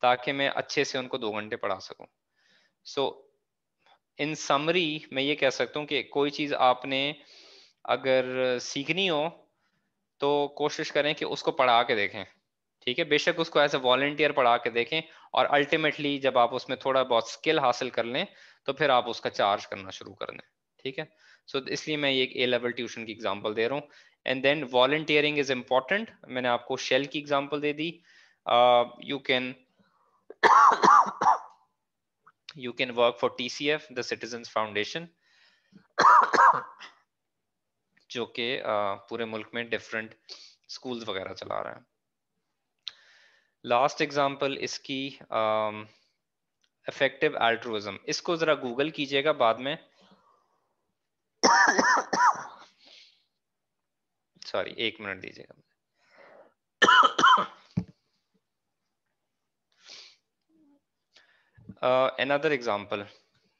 ताकि मैं अच्छे से उनको 2 घंटे पढ़ा सकूं। सो इन समरी मैं ये कह सकता हूँ कि कोई चीज आपने अगर सीखनी हो तो कोशिश करें कि उसको पढ़ा के देखें। ठीक है, बेशक उसको एज ए वॉलंटियर पढ़ा के देखें, और अल्टीमेटली जब आप उसमें थोड़ा बहुत स्किल हासिल कर लें तो फिर आप उसका चार्ज करना शुरू कर दें। ठीक है। सो इसलिए मैं ये एक ए लेवल ट्यूशन की एग्जांपल दे रहा हूँ। And then volunteering is important. मैंने आपको शेल की एग्जांपल दे दी। You can work for TCF, the citizens foundation, जो कि पूरे मुल्क में डिफरेंट स्कूल्स वगैरह चला रहा है। लास्ट एग्जांपल इसकी इफेक्टिव अल्ट्रुइज्म। इसको जरा गूगल कीजिएगा बाद में। सॉरी, 1 मिनट दीजिएगा। another example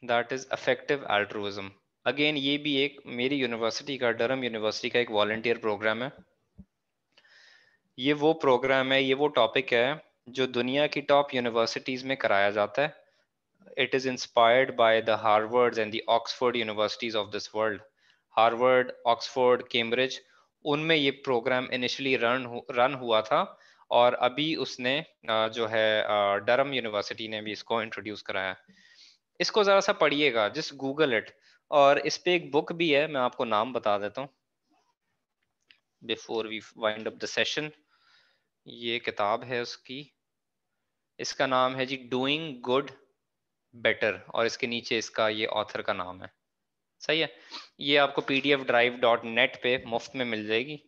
that is effective altruism। Again ये भी एक मेरी यूनिवर्सिटी का, डरम यूनिवर्सिटी का एक वॉलंटियर प्रोग्राम है। ये वो प्रोग्राम है, ये वो टॉपिक है जो दुनिया की टॉप यूनिवर्सिटीज में कराया जाता है। It is inspired by the Harvard and the Oxford universities of this world. Harvard, Oxford, Cambridge, उनमें ये प्रोग्राम इनिशियली रन हुआ था, और अभी उसने जो है डरम यूनिवर्सिटी ने भी इसको इंट्रोड्यूस कराया। इसको जरा सा पढ़िएगा, जस्ट गूगल इट। और इस पे एक बुक भी है, मैं आपको नाम बता देता हूँ before we wind up the session. ये किताब है उसकी, इसका नाम है जी डूइंग गुड बेटर, और इसके नीचे इसका ये ऑथर का नाम है। सही है। ये आपको pdfdrive.net पे मुफ्त में मिल जाएगी।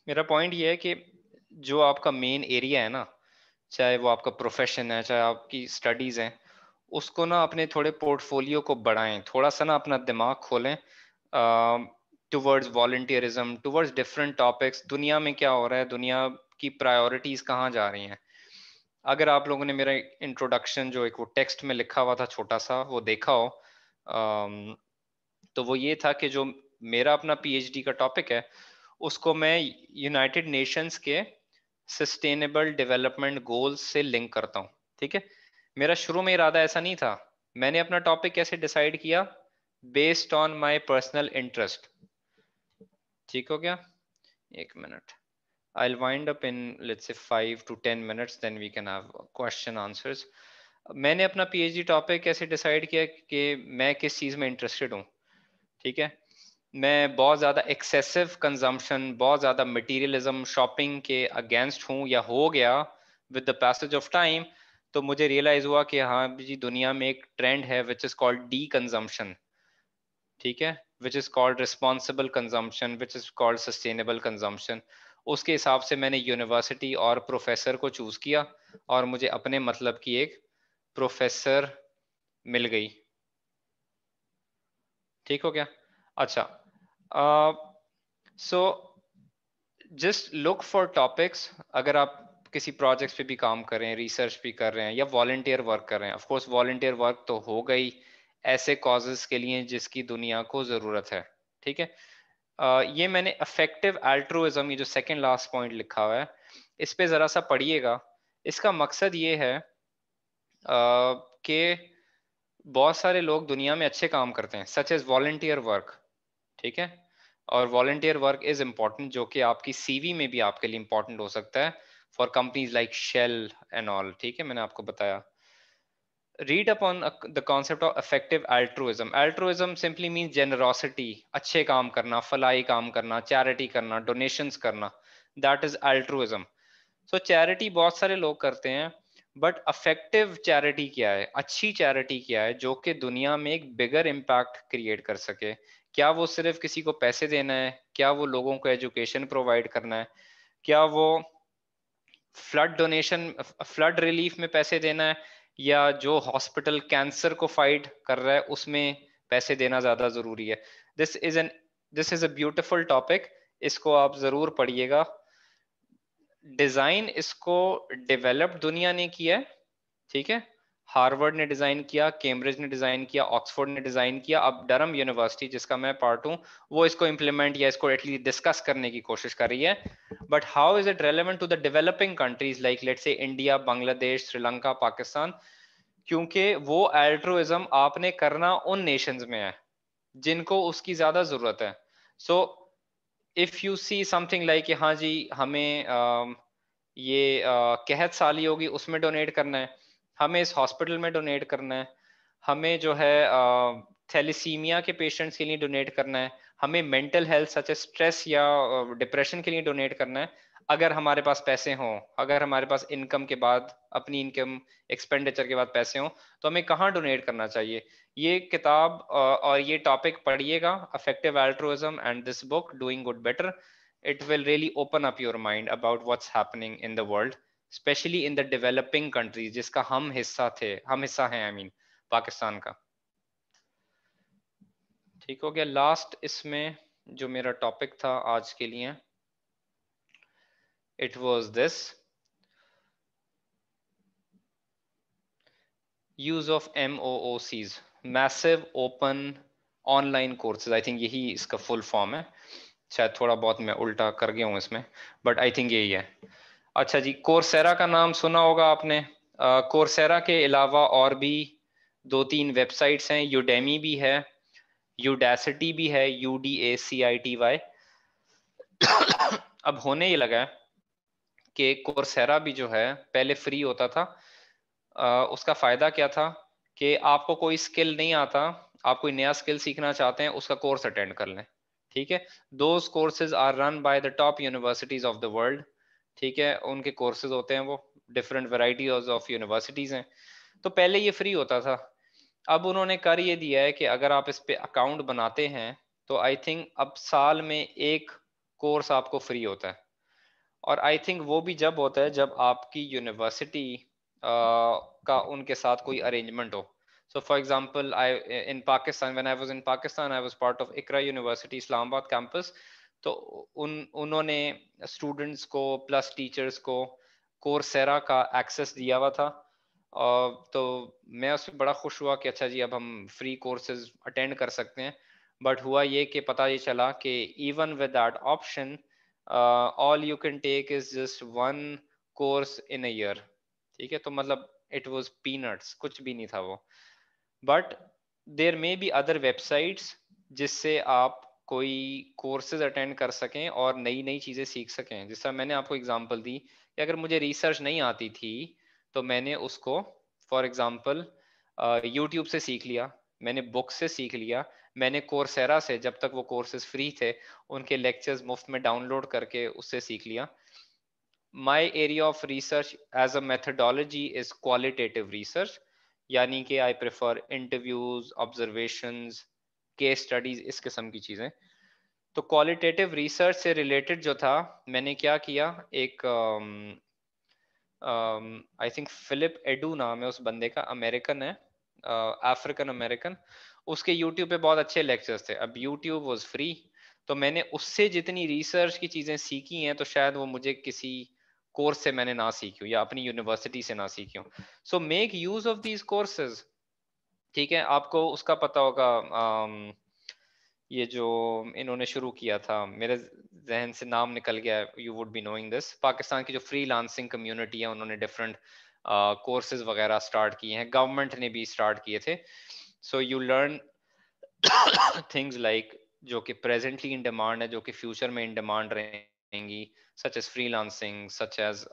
मेरा पॉइंट ये है कि जो आपका मेन एरिया है ना, चाहे वो आपका प्रोफेशन है, चाहे आपकी स्टडीज हैं, उसको ना अपने थोड़े पोर्टफोलियो को बढ़ाएं, थोड़ा सा ना अपना दिमाग खोलें towards volunteerism, towards different topics. दुनिया में क्या हो रहा है, दुनिया की प्रायोरिटीज कहाँ जा रही हैं। अगर आप लोगों ने मेरा इंट्रोडक्शन जो एक वो टेक्स्ट में लिखा हुआ था छोटा सा, वो देखा हो, तो वो ये था कि जो मेरा अपना पीएचडी का टॉपिक है उसको मैं यूनाइटेड नेशंस के सस्टेनेबल डेवलपमेंट गोल्स से लिंक करता हूँ। ठीक है। मेरा शुरू में इरादा ऐसा नहीं था मैंने अपना टॉपिक कैसे डिसाइड किया? Based on my personal interest. ठीक हो गया? एक minute, I'll wind up in let's say 5 to 10 minutes, then we can have question answers. मैंने अपना पीएचडी टॉपिक कैसे डिसाइड किया कि मैं किस चीज़ में इंटरेस्टेड हूँ? ठीक है, मैं बहुत ज़्यादा एक्सेसिव कंजम्पशन, बहुत ज़्यादा मटीरियलिज्म, शॉपिंग के अगेंस्ट हूँ या हो गया with the passage of time, तो मुझे रियलाइज हुआ कि हाँ जी, दुनिया में एक ट्रेंड है which is called D consumption. ठीक है, which is called responsible consumption, which is called sustainable consumption. उसके हिसाब से मैंने यूनिवर्सिटी और प्रोफेसर को चूज किया और मुझे अपने मतलब की एक प्रोफेसर मिल गई। ठीक हो गया? अच्छा, so just look for topics. अगर आप किसी प्रोजेक्ट्स पे भी काम कर रहे हैं, रिसर्च भी कर रहे हैं या वॉलंटियर वर्क कर रहे हैं, ऑफ कोर्स वॉलंटियर वर्क तो हो गई ऐसे कॉजेस के लिए जिसकी दुनिया को जरूरत है। ठीक है, ये मैंने इफेक्टिव अल्ट्रुइज्म, ये जो सेकंड लास्ट पॉइंट लिखा हुआ है, इस पे जरा सा पढ़िएगा। इसका मकसद ये है कि बहुत सारे लोग दुनिया में अच्छे काम करते हैं, सच एज वॉलंटियर वर्क। ठीक है, और वॉलंटियर वर्क इज इम्पोर्टेंट, जो कि आपकी सीवी में भी आपके लिए इम्पोर्टेंट हो सकता है for companies like Shell and all. ठीक है, मैंने आपको बताया। Read upon the concept of effective altruism. Altruism simply means generosity, अच्छे काम करना, फलाई काम करना, चैरिटी करना, डोनेशंस करना, that is altruism. So charity बहुत सारे लोग करते हैं, बट effective charity क्या है, अच्छी charity क्या है जो कि दुनिया में एक बिगर इम्पैक्ट क्रिएट कर सके? क्या वो सिर्फ किसी को पैसे देना है? क्या वो लोगों को एजुकेशन प्रोवाइड करना है? क्या वो फ्लड डोनेशन, फ्लड रिलीफ में पैसे देना है, या जो हॉस्पिटल कैंसर को फाइट कर रहा है उसमें पैसे देना ज्यादा जरूरी है? This is a beautiful topic, इसको आप जरूर पढ़िएगा। डिजाइन इसको डेवलप्ड दुनिया ने किया है। ठीक है, हार्वर्ड ने डिजाइन किया, कैम्ब्रिज ने डिजाइन किया, ऑक्सफोर्ड ने डिजाइन किया, अब डरहम यूनिवर्सिटी जिसका मैं पार्ट हूं वो इसको इंप्लीमेंट या इसको एटलीस्ट डिस्कस करने की कोशिश कर रही है। But how is it relevant to the developing countries like let's say India, Bangladesh, Sri Lanka, Pakistan? क्योंकि वो अल्ट्रुइज्म आपने करना उन नेशंस में है जिनको उसकी ज्यादा जरूरत है। So if you see something like हाँ जी हमें ये कहत साली होगी उसमें डोनेट करना है, हमें इस हॉस्पिटल में डोनेट करना है, हमें जो है थैलीसीमिया के पेशेंट्स के लिए डोनेट करना है, हमें mental health such as stress या डिप्रेशन के लिए डोनेट करना है। अगर हमारे पास पैसे हों, अगर हमारे पास इनकम के बाद, अपनी इनकम एक्सपेंडिचर के बाद पैसे हों, तो हमें कहाँ डोनेट करना चाहिए? ये किताब और ये टॉपिक पढ़िएगा, effective altruism and this book doing good better. It will really open up your mind about what's happening in the world, especially in the developing countries जिसका हम हिस्सा हैं, I mean पाकिस्तान का। ठीक हो गया? लास्ट इसमें जो मेरा टॉपिक था आज के लिए, it was this: use of MOOCs, massive open online courses। I think यही इसका फुल फॉर्म है, शायद थोड़ा बहुत मैं उल्टा कर गया हूँ इसमें, बट आई थिंक यही है। अच्छा जी, कोर्सेरा का नाम सुना होगा आपने। कोर्सेरा के अलावा और भी 2-3 वेबसाइट्स हैं, यूडेमी भी है, यूडेसिटी भी है, UDACITY। अब होने ये लगा है कि कोर्सेरा भी जो है पहले फ्री होता था। उसका फायदा क्या था कि आपको कोई स्किल नहीं आता, आप कोई नया स्किल सीखना चाहते हैं, उसका कोर्स अटेंड कर लें। ठीक है, those courses are run by the top universities of the world. ठीक है, उनके कोर्सेज होते हैं, वो डिफरेंट वेराइटीज ऑफ यूनिवर्सिटीज हैं। तो पहले ये फ्री होता था, अब उन्होंने कर ये दिया है कि अगर आप इस पे अकाउंट बनाते हैं तो आई थिंक अब साल में एक कोर्स आपको फ्री होता है। और आई थिंक वो भी जब होता है जब आपकी यूनिवर्सिटी का उनके साथ कोई अरेंजमेंट हो। So for example I in Pakistan, when I was in Pakistan, I was part of Iqra university Islamabad campus. तो उन्होंने स्टूडेंट्स को प्लस टीचर्स को कोर्सेरा का एक्सेस दिया हुआ था। तो मैं उसमें बड़ा खुश हुआ कि अच्छा जी अब हम फ्री कोर्सेज अटेंड कर सकते हैं। बट हुआ ये कि पता ये चला कि even with that option all you can take is just one course in a year। ठीक है, तो मतलब it was peanuts, कुछ भी नहीं था वो। But there may be other websites जिससे आप कोई कोर्सेज अटेंड कर सकें और नई नई चीज़ें सीख सकें। जिस तरह मैंने आपको एग्जांपल दी कि अगर मुझे रिसर्च नहीं आती थी तो मैंने उसको फॉर एग्जांपल यूट्यूब से सीख लिया, मैंने बुक से सीख लिया, मैंने कोर्सेरा से जब तक वो कोर्सेज फ्री थे उनके लेक्चर्स मुफ्त में डाउनलोड करके उससे सीख लिया। My area of research as a methodology is qualitative research, यानी कि I prefer interviews, observations, case studies, इस किस्म की चीज़ें। तो क्वालिटेटिव रिसर्च से रिलेटेड जो था मैंने क्या किया, एक आई थिंक फिलिप एडू नाम है उस बंदे का, अमेरिकन है, अफ्रीकन अमेरिकन। उसके यूट्यूब पे बहुत अच्छे लेक्चर्स थे। अब यूट्यूब वाज फ्री, तो मैंने उससे जितनी रिसर्च की चीज़ें सीखी हैं तो शायद वो मुझे किसी कोर्स से मैंने ना सीखी हो या अपनी यूनिवर्सिटी से ना सीखी हो। So make use of these courses. ठीक है, आपको उसका पता होगा, ये जो इन्होंने शुरू किया था, मेरे जहन से नाम निकल गया, you would be knowing this, Pakistan की जो फ्रीलांसिंग कम्युनिटी है उन्होंने डिफरेंट कोर्सेज वगैरह स्टार्ट किए हैं, गवर्नमेंट ने भी स्टार्ट किए थे। So you learn things like जो कि प्रेजेंटली इन डिमांड है, जो कि फ्यूचर में इन डिमांड रहेंगी, such as freelancing, such as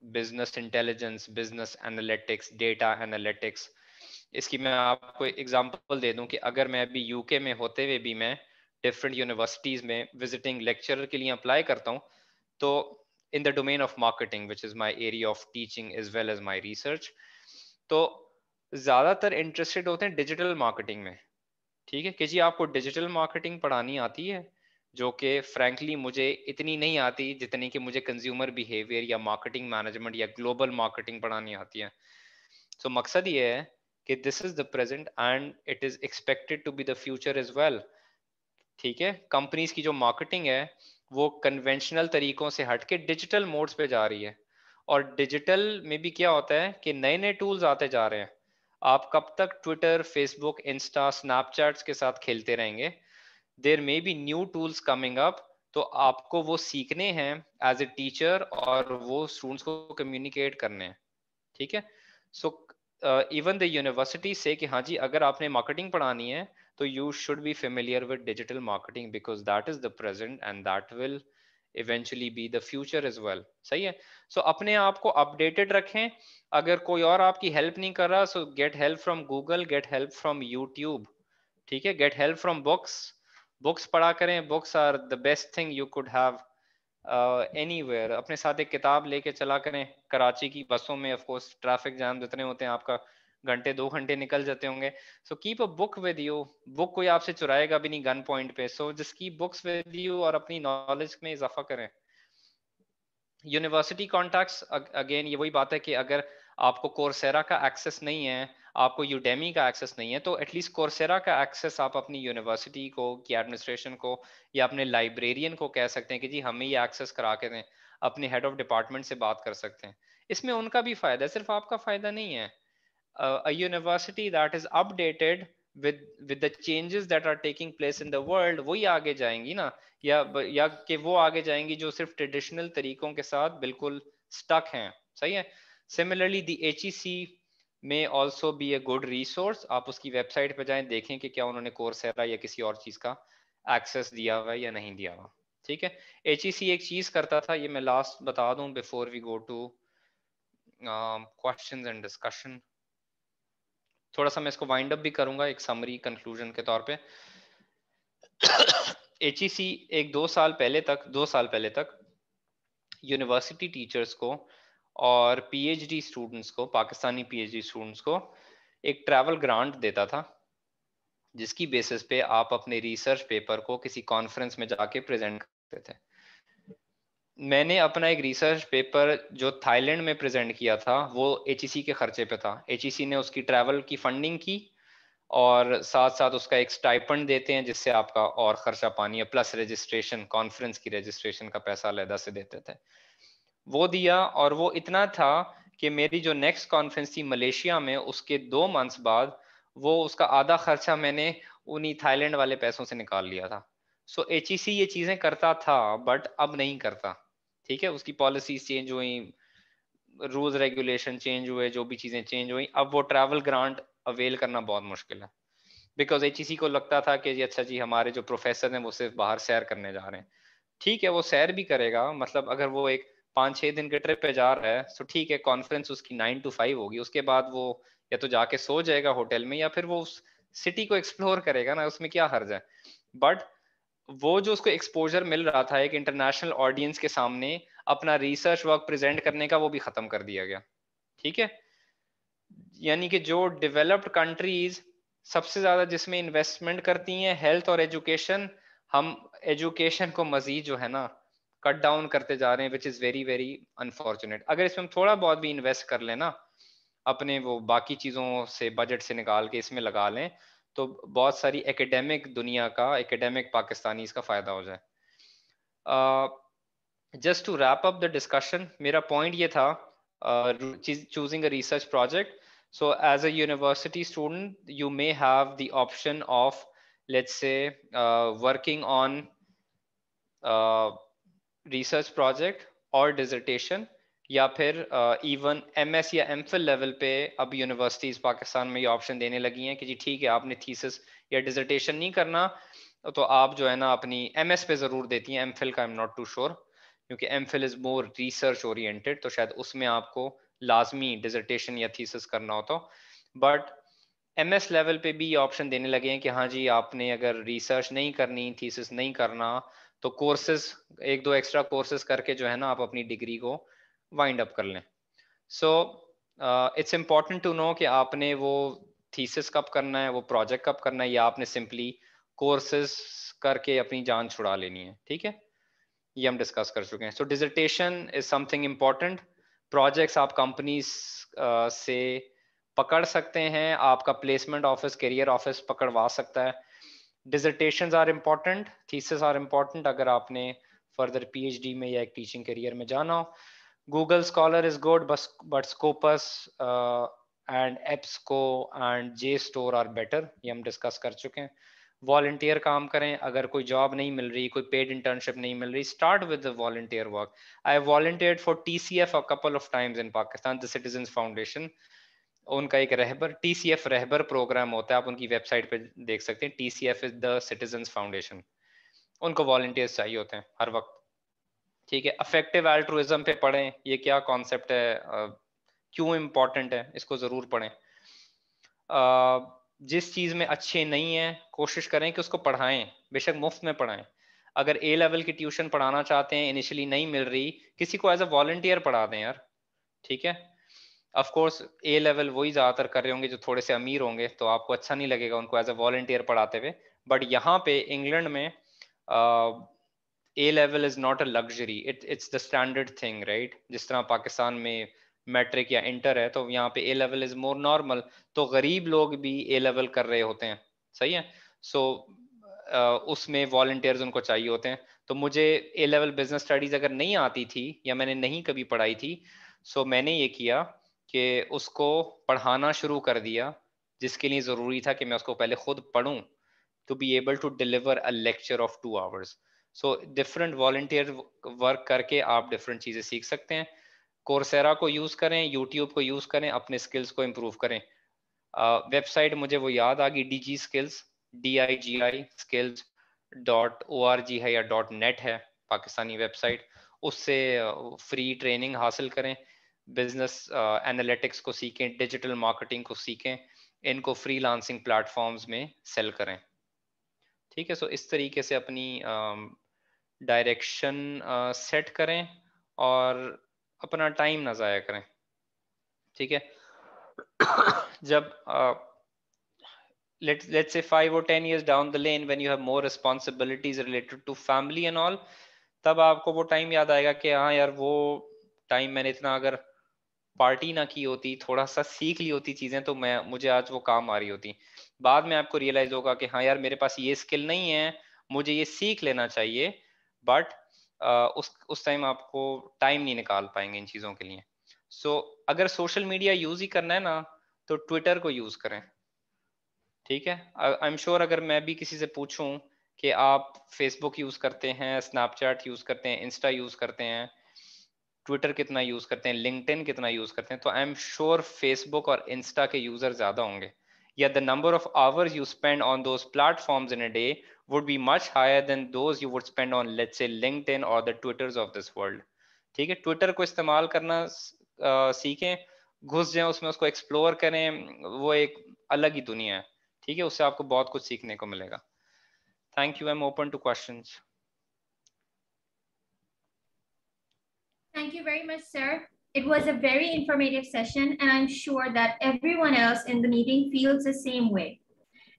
business intelligence, business analytics, data analytics. इसकी मैं आपको एग्जांपल दे दूं कि अगर मैं अभी यूके में होते हुए भी मैं डिफरेंट यूनिवर्सिटीज में विजिटिंग लेक्चरर के लिए अप्लाई करता हूं, तो in the domain of marketing which is my area of teaching as well as my research, तो ज्यादातर इंटरेस्टेड होते हैं डिजिटल मार्केटिंग में। ठीक है कि जी आपको डिजिटल मार्केटिंग पढ़ानी आती है, जो कि फ्रैंकली मुझे इतनी नहीं आती जितनी कि मुझे कंज्यूमर बिहेवियर या मार्केटिंग मैनेजमेंट या ग्लोबल मार्केटिंग पढ़ानी आती है। सो मकसद ये है कि this is the present and it is expected to be the future as well. ठीक है, कंपनीज की जो मार्केटिंग है वो कन्वेंशनल तरीकों से हट के डिजिटल मोड्स पे जा रही है। और डिजिटल में भी क्या होता है कि नए नए टूल्स आते जा रहे हैं। आप कब तक ट्विटर, फेसबुक, इंस्टा, स्नैपचैट्स के साथ खेलते रहेंगे? There may be new tools coming up, तो आपको वो सीखने हैं एज ए टीचर और वो स्टूडेंट्स को कम्युनिकेट करने हैं। ठीक है, सो इवन द यूनिवर्सिटी से कि हाँ जी अगर आपने मार्केटिंग पढ़ानी है तो you should be familiar with digital marketing because that is the present and that will eventually be the future as well. सही है, सो अपने आप को अपडेटेड रखें। अगर कोई और आपकी हेल्प नहीं कर रहा, so get help from Google, get help from YouTube. ठीक है, get help from books, books पढ़ा करें। Books are the best thing you could have anywhere. अपने साथ एक किताब लेके चला करें। कराची की बसों में ऑफ कोर्स ट्रैफिक जाम जितने होते हैं, आपका घंटे 2 घंटे निकल जाते होंगे। So keep a book with you, book कोई आपसे चुराएगा भी नहीं गन पॉइंट पे। So just keep books with you और अपनी नॉलेज में इजाफा करें। यूनिवर्सिटी कॉन्टैक्ट्स, अगेन ये वही बात है कि अगर आपको कोर्सेरा का एक्सेस नहीं है, आपको यूडेमी का एक्सेस नहीं है, तो एटलीस्ट कोर्सेरा का एक्सेस आप अपनी यूनिवर्सिटी को, की एडमिनिस्ट्रेशन को या अपने लाइब्रेरियन को कह सकते हैं कि जी हमें ये एक्सेस करा के दें। अपने हेड ऑफ डिपार्टमेंट से बात कर सकते हैं। इसमें उनका भी फायदा है, सिर्फ आपका फायदा नहीं है। A university that is updated with the changes that are taking place in the world, वही आगे जाएंगी ना। या कि वो आगे जाएंगी जो सिर्फ ट्रेडिशनल तरीकों के साथ बिल्कुल स्टक हैं। सही है, सिमिलरली द HEC में also be a good resource. आप उसकी वेबसाइट पे जाएं, देखें कि क्या उन्होंने कोर्सेरा या किसी और चीज का एक्सेस दिया हुआ है या नहीं दिया हुआ। ठीक है, HEC एक चीज करता था, ये मैं लास्ट बता दूं before we go to questions and discussion. थोड़ा सा मैं इसको वाइंड अप भी करूंगा एक समरी कंक्लूजन के तौर पे। HEC एक 2 साल पहले तक यूनिवर्सिटी टीचर्स को और PhD स्टूडेंट्स को, पाकिस्तानी PhD स्टूडेंट्स को एक ट्रैवल ग्रांट देता था, जिसकी बेसिस पे आप अपने रिसर्च पेपर को किसी कॉन्फ्रेंस में जाके प्रेजेंट करते थे। मैंने अपना एक रिसर्च पेपर जो थाईलैंड में प्रेजेंट किया था वो HEC के खर्चे पे था। HEC ने उसकी ट्रैवल की फंडिंग की और साथ साथ उसका एक स्टाइपेंड देते हैं जिससे आपका और खर्चा पानी है, प्लस रजिस्ट्रेशन, कॉन्फ्रेंस की रजिस्ट्रेशन का पैसा अलग से देते थे। वो दिया और वो इतना था कि मेरी जो नेक्स्ट कॉन्फ्रेंस थी मलेशिया में, उसके 2 मंथ्स बाद वो उसका आधा खर्चा मैंने उन्हीं थाईलैंड वाले पैसों से निकाल लिया था। सो HEC ये चीजें करता था बट अब नहीं करता। ठीक है, उसकी पॉलिसीज चेंज हुई, रूल्स रेगुलेशन चेंज हुए, जो भी चीजें चेंज हुई, अब वो ट्रैवल ग्रांट अवेल करना बहुत मुश्किल है। बिकॉज HEC को लगता था कि जी अच्छा जी हमारे जो प्रोफेसर हैं वो सिर्फ बाहर सैर करने जा रहे हैं। ठीक है, वो सैर भी करेगा, मतलब अगर वो एक 5-6 दिन के ट्रिप पे जा रहा है तो ठीक है, कॉन्फ्रेंस उसकी 9 to 5 होगी, उसके बाद वो या तो जाके सो जाएगा होटल में या फिर वो उस सिटी को एक्सप्लोर करेगा ना, उसमें क्या हर्ज है। बट वो जो उसको एक्सपोजर मिल रहा था एक इंटरनेशनल ऑडियंस के सामने अपना रिसर्च वर्क प्रेजेंट करने का, वो भी खत्म कर दिया गया। ठीक है, यानी कि जो डेवलप्ड कंट्रीज सबसे ज्यादा जिसमें इन्वेस्टमेंट करती हैं हेल्थ और एजुकेशन, हम एजुकेशन को मजीद जो है ना कट डाउन करते जा रहे हैं, which is very very unfortunate. अगर इसमें हम थोड़ा बहुत भी इन्वेस्ट कर लें ना, अपने वो बाकी चीजों से बजट से निकाल के इसमें लगा लें, तो बहुत सारी एकेडमिक दुनिया का, एकेडमिक पाकिस्तानी इसका फायदा हो जाए। Just to wrap up the discussion, मेरा पॉइंट ये था, choosing a research project. So as a university student, you may have the option of, let's say, working on research project और dissertation, या फिर इवन MS या MPhil लेवल पे अब यूनिवर्सिटीज पाकिस्तान में ये ऑप्शन देने लगी हैं कि जी ठीक है, आपने थीसिस या डिसर्टेशन नहीं करना तो आप जो है ना अपनी MS पे जरूर देती हैं। MPhil का I am not too sure, क्योंकि MPhil is more research oriented, तो शायद उसमें आपको लाजमी डिसर्टेशन या थीसिस करना होता। बट MS लेवल पे भी ये ऑप्शन देने लगे हैं कि हाँ जी, आपने अगर रिसर्च नहीं करनी, थीसिस नहीं करना, तो कोर्सेज एक दो एक्स्ट्रा कोर्सेज करके जो है ना आप अपनी डिग्री को वाइंड अप कर लें। So it's important to know कि आपने वो थीसिस कब करना है, वो प्रोजेक्ट कब करना है, या आपने सिंपली कोर्सेज करके अपनी जान छुड़ा लेनी है। ठीक है, ये हम डिस्कस कर चुके हैं। So dissertation is something important. Projects आप कंपनीज से पकड़ सकते हैं, आपका प्लेसमेंट ऑफिस, करियर ऑफिस पकड़वा सकता है। Dissertations are important, thesis are important अगर आपने फर्दर PhD में या एक टीचिंग करियर में जाना हो। Google Scholar is good, but Scopus and EBSCO and JSTOR are better, ये हम डिस्कस कर चुके हैं। वॉलंटियर काम करें, अगर कोई जॉब नहीं मिल रही, कोई पेड इंटर्नशिप नहीं मिल रही, start with the volunteer work. I volunteered for TCF a couple of times in Pakistan, the citizens foundation. उनका एक रहबर TCF रहबर प्रोग्राम होता है, आप उनकी वेबसाइट पे देख सकते हैं, TCF is the citizens foundation. उनको वॉलंटियर्स चाहिए होते हैं हर वक्त। ठीक है, अफेक्टिव एल्ट्रुइज्म पे पढ़ें, ये क्या कॉन्सेप्ट है, क्यों इम्पोर्टेंट है, इसको जरूर पढ़ें। जिस चीज में अच्छे नहीं है कोशिश करें कि उसको पढ़ाएं, बेशक मुफ्त में पढ़ाएं। अगर A लेवल की ट्यूशन पढ़ाना चाहते हैं, इनिशियली नहीं मिल रही, किसी को एज अ वॉलंटियर पढ़ा दें यार। ठीक है, ऑफ कोर्स A लेवल वही ज्यादातर कर रहे होंगे जो थोड़े से अमीर होंगे, तो आपको अच्छा नहीं लगेगा उनको एज अ वॉलंटियर पढ़ाते हुए। बट यहाँ पे इंग्लैंड में A level is not a luxury, it's the standard thing, right. जिस तरह पाकिस्तान में मैट्रिक या इंटर है, तो यहाँ पे A level is more normal, तो गरीब लोग भी A लेवल कर रहे होते हैं। सही है। सो उसमें वॉलंटियर्स उनको चाहिए होते हैं। तो मुझे A लेवल बिजनेस स्टडीज अगर नहीं आती थी या मैंने नहीं कभी पढ़ाई थी, सो मैंने ये किया कि उसको पढ़ाना शुरू कर दिया, जिसके लिए जरूरी था कि मैं उसको पहले खुद पढ़ूं to be able to deliver a lecture of 2 hours. So different volunteer work करके आप different चीजें सीख सकते हैं। कोर्सेरा को यूज करें, यूट्यूब को यूज करें, अपने स्किल्स को इम्प्रूव करें। वेबसाइट मुझे वो याद आ गई, DG skills, DIGI skills.org है या .net है, पाकिस्तानी वेबसाइट। उससे फ्री ट्रेनिंग हासिल करें, बिजनेस एनालिटिक्स को सीखें, डिजिटल मार्केटिंग को सीखें, इनको फ्रीलांसिंग प्लेटफॉर्म्स में सेल करें। ठीक है, सो इस तरीके से अपनी डायरेक्शन सेट करें और अपना टाइम ना ज़ाया करें। ठीक है, जब let's say 5 or 10 years down the lane when you have more responsibilities related to family and all, तब आपको वो टाइम याद आएगा कि हाँ यार, वो टाइम मैंने इतना अगर पार्टी ना की होती, थोड़ा सा सीख ली होती चीजें, तो मुझे आज वो काम आ रही होती। बाद में आपको रियलाइज होगा कि हाँ यार, मेरे पास ये स्किल नहीं है, मुझे ये सीख लेना चाहिए। बट उस टाइम आपको टाइम नहीं निकाल पाएंगे इन चीजों के लिए। सो अगर सोशल मीडिया यूज ही करना है ना, तो ट्विटर को यूज करें। ठीक है, आई एम श्योर अगर मैं भी किसी से पूछूं कि आप फेसबुक यूज करते हैं, स्नैपचैट यूज करते हैं, इंस्टा यूज करते हैं, ट्विटर कितना यूज करते हैं, लिंक्डइन कितना यूज करते हैं, तो आई एम श्योर फेसबुक और इंस्टा के यूजर ज्यादा होंगे, या the number of hours you spend on those platforms in a day would be much higher than those you would spend on, let's say, LinkedIn or the Twitters of this world. ठीक है, ट्विटर को इस्तेमाल करना सीखें, घुस जाएं उसमें, उसको एक्सप्लोर करें, वो एक अलग ही दुनिया है। ठीक है, उससे आपको बहुत कुछ सीखने को मिलेगा। Thank you, I am open two questions. Thank you very much, sir. It was a very informative session, and I'm sure that everyone else in the meeting feels the same way.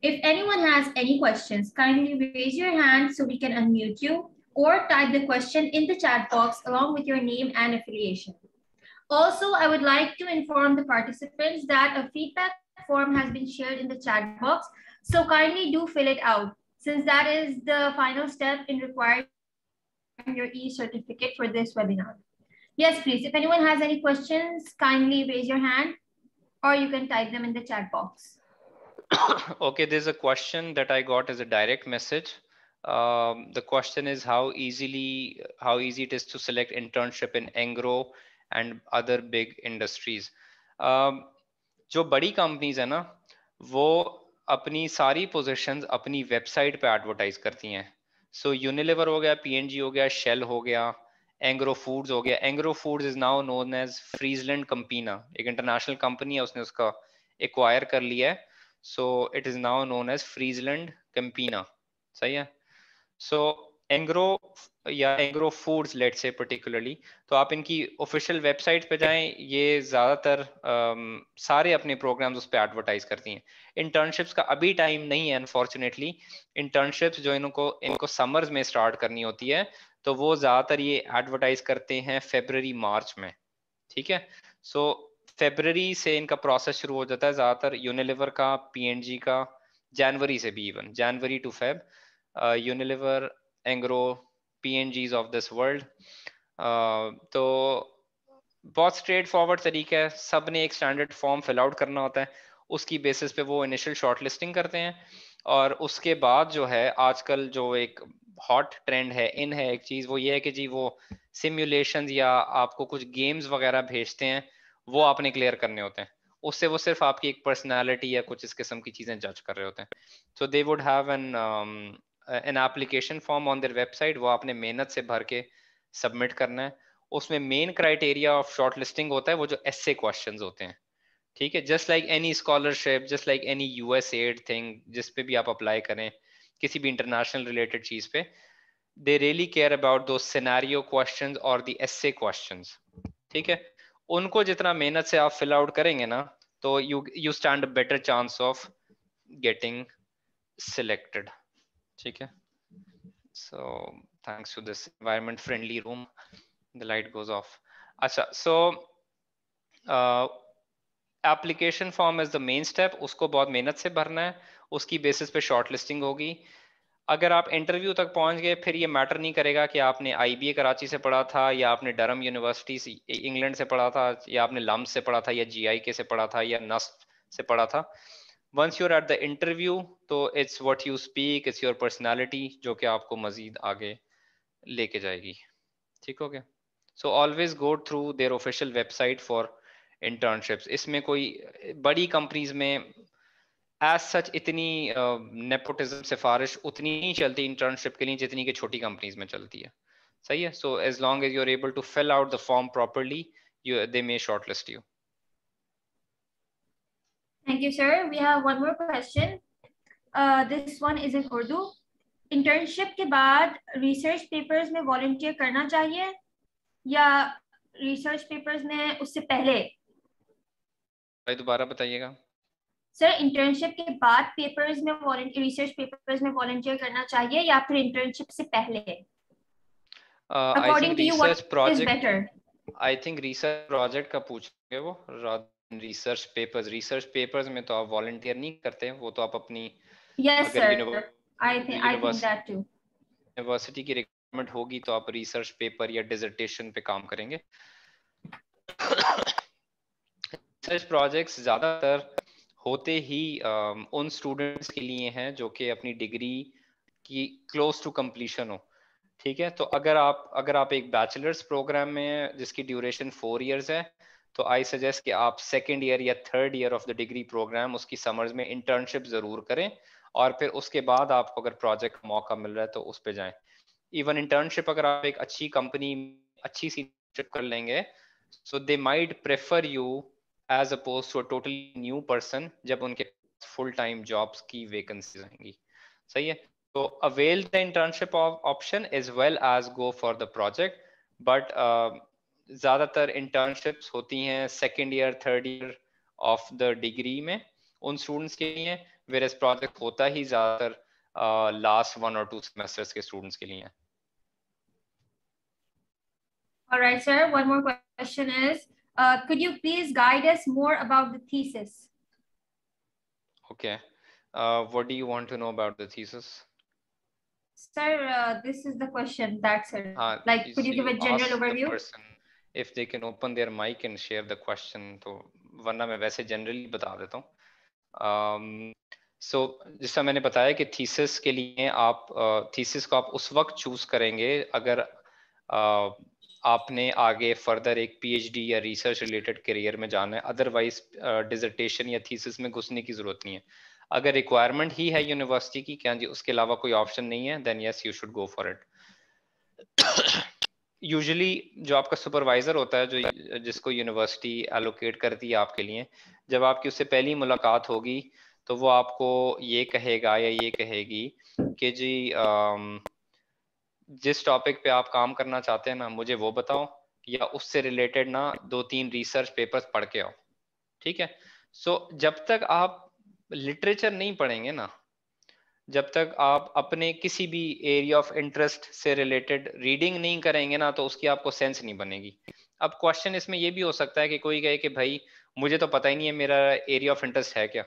If anyone has any questions, kindly raise your hand so we can unmute you, or type the question in the chat box along with your name and affiliation. Also, I would like to inform the participants that a feedback form has been shared in the chat box, so kindly do fill it out, since that is the final step in requiring your e-certificate for this webinar. Yes, please, if anyone has any questions, kindly raise your hand, or you can type them in the chat box. Okay, there's a question that I got as a direct message. The question is how easy it is to select internship in Engro and other big industries. जो बड़ी कंपनीज है ना, वो अपनी सारी पोजीशंस अपनी वेबसाइट पे एडवर्टाइज करती हैं। सो यूनिलीवर हो गया, पीएनजी हो गया, शेल हो गया, एंग्रो फूड्स हो गया। Engro Foods is now known as FrieslandCampina, एक इंटरनेशनल कंपनी है, उसने उसका एक्वायर कर लिया है। So it is now known as Friesland Campina. सही है। So Engro या Engro Foods let's say particularly, तो आप इनकी ऑफिशियल वेबसाइट पे जाएं, ये ज्यादातर सारे अपने प्रोग्राम्स उस पर एडवर्टाइज करती हैं। इंटर्नशिप्स का अभी टाइम नहीं है अनफॉर्चुनेटली। इंटर्नशिप्स जो इनको समर्स में स्टार्ट करनी होती है, तो वो ज्यादातर ये एडवर्टाइज करते हैं फरवरी मार्च में। ठीक है, सो फरवरी से इनका प्रोसेस शुरू हो जाता है ज्यादातर, यूनिलीवर का, पीएनजी का, जनवरी से भी, even January to Feb, Unilever, Engro, PNGs of this world. तो बहुत स्ट्रेट फॉरवर्ड तरीका है, सब ने एक स्टैंडर्ड फॉर्म फिल आउट करना होता है, उसकी बेसिस पे वो इनिशियल शॉर्टलिस्टिंग करते हैं, और उसके बाद जो है आजकल जो एक हॉट ट्रेंड है, इन है एक चीज, वो ये है कि जी वो सिमुलेशंस या आपको कुछ गेम्स वगैरह भेजते हैं, वो आपने क्लियर करने होते हैं। उससे वो सिर्फ आपकी एक पर्सनालिटी या कुछ इस किस्म की चीजें जज कर रहे होते हैं। So they would have an application form on their website, वो आपने मेहनत से भर के सबमिट करना है। उसमें main criteria of short listing होता है वो जो एसे क्वेश्चंस होते हैं। ठीक है, just like any scholarship, just like any US add thing, जिस पे भी आप अप्लाई करें किसी भी इंटरनेशनल रिलेटेड चीज पे, they really care about those scenario questions or the essay questions. ठीक है, उनको जितना मेहनत से आप फिल आउट करेंगे ना, तो you stand a better chance of getting selected. ठीक है, so thanks to this environment friendly room, the light goes off. अच्छा, so application form is the main step, उसको बहुत मेहनत से भरना है, उसकी बेसिस पे शॉर्ट लिस्टिंग होगी। अगर आप इंटरव्यू तक पहुंच गए, फिर ये मैटर नहीं करेगा कि आपने आईबीए कराची से पढ़ा था, या आपने डरहम यूनिवर्सिटी इंग्लैंड से पढ़ा था, या आपने लम्स से पढ़ा था, या जीआईके से पढ़ा था, या नस्ट से पढ़ा था। Once you are at the interview, तो it's what you speak, it's your personality जो कि आपको मजीद आगे लेके जाएगी। ठीक हो गया? So always go through their official website for internships. इसमें कोई बड़ी कंपनीज में एज सच इतनी नेपोटिज्म सिफारिश उतनी नहीं चलती इंटर्नशिप के लिए जितनी कि छोटी कंपनीज में चलती है। सही है, so as long as you are able to fill out the form properly, they may shortlist you. Thank you, sir. We have one more question. This one is in Urdu. Internship के बाद research papers में volunteer करना चाहिए या research papers में उससे पहले? भाई दोबारा बताइएगा। सर, इंटर्नशिप के बाद पेपर्स में रिसर्च पेपर्स में वॉलंटियर करना चाहिए या फिर इंटर्नशिप से पहले? According to you what is better? I think research project का पूछेंगे वो, रिसर्च पेपर्स में तो आप वॉलंटियर नहीं करते, वो तो आप अपनी यूनिवर्सिटी की रिक्वायरमेंट होगी तो आप रिसर्च पेपर या डिसर्टेशन पे काम करेंगे। रिसर्च प्रोजेक्ट्स ज्यादातर होते ही उन स्टूडेंट्स के लिए हैं जो कि अपनी डिग्री की क्लोज टू कंप्लीशन हो। ठीक है, तो अगर आप एक बैचलर्स प्रोग्राम में हैं जिसकी ड्यूरेशन 4 इयर्स है, तो आई सजेस्ट कि आप सेकेंड ईयर या third year of the degree program उसकी समर्स में इंटर्नशिप जरूर करें, और फिर उसके बाद आपको अगर प्रोजेक्ट का मौका मिल रहा है तो उस पे जाएं। इवन इंटर्नशिप अगर आप एक अच्छी कंपनी अच्छी सी internship कर लेंगे, so they might prefer you as oppose to a totally new person जब उनके फुल टाइम जॉब्स की वैकेंसीज आएंगी। सही है, तो avail the internship option as well as go for the project, but ज्यादातर इंटर्नशिप्स होती हैं second year third year of the degree में उन स्टूडेंट्स के लिए, वेयर एज प्रोजेक्ट होता ही ज्यादातर लास्ट 1 or 2 सेमेस्टर्स के स्टूडेंट्स के लिए है। All right, sir. One more question is, could you please guide us more about the thesis? Okay. What do you want to know about the thesis? Sir, this is the question. That's it. Like, could you So give a you general ask the overview? person if they can open their mic and share the question. तो वरना मैं वैसे जनरली बता देता हूँ। सो जैसा मैंने बताया कि थीसिस के लिए आप थीसिस को आप उस वक्त चूज करेंगे अगर आपने आगे फर्दर एक पीएचडी या रिसर्च रिलेटेड करियर में जाना है, अदरवाइज डिसर्टेशन या थीसिस में घुसने की जरूरत नहीं है। अगर रिक्वायरमेंट ही है यूनिवर्सिटी की क्या जी उसके अलावा कोई ऑप्शन नहीं है, then yes you should go for it. Usually जो आपका सुपरवाइजर होता है जो जिसको यूनिवर्सिटी एलोकेट करती है आपके लिए, जब आपकी उससे पहली मुलाकात होगी तो वो आपको ये कहेगा या ये कहेगी कि जी जिस टॉपिक पे आप काम करना चाहते हैं ना मुझे वो बताओ, या उससे रिलेटेड ना 2-3 रिसर्च पेपर्स पढ़ के आओ। ठीक है, सो जब तक आप लिटरेचर नहीं पढ़ेंगे ना, जब तक आप अपने किसी भी एरिया ऑफ इंटरेस्ट से रिलेटेड रीडिंग नहीं करेंगे ना, तो उसकी आपको सेंस नहीं बनेगी। अब क्वेश्चन इसमें ये भी हो सकता है कि कोई कहे कि भाई मुझे तो पता ही नहीं है मेरा एरिया ऑफ इंटरेस्ट है क्या।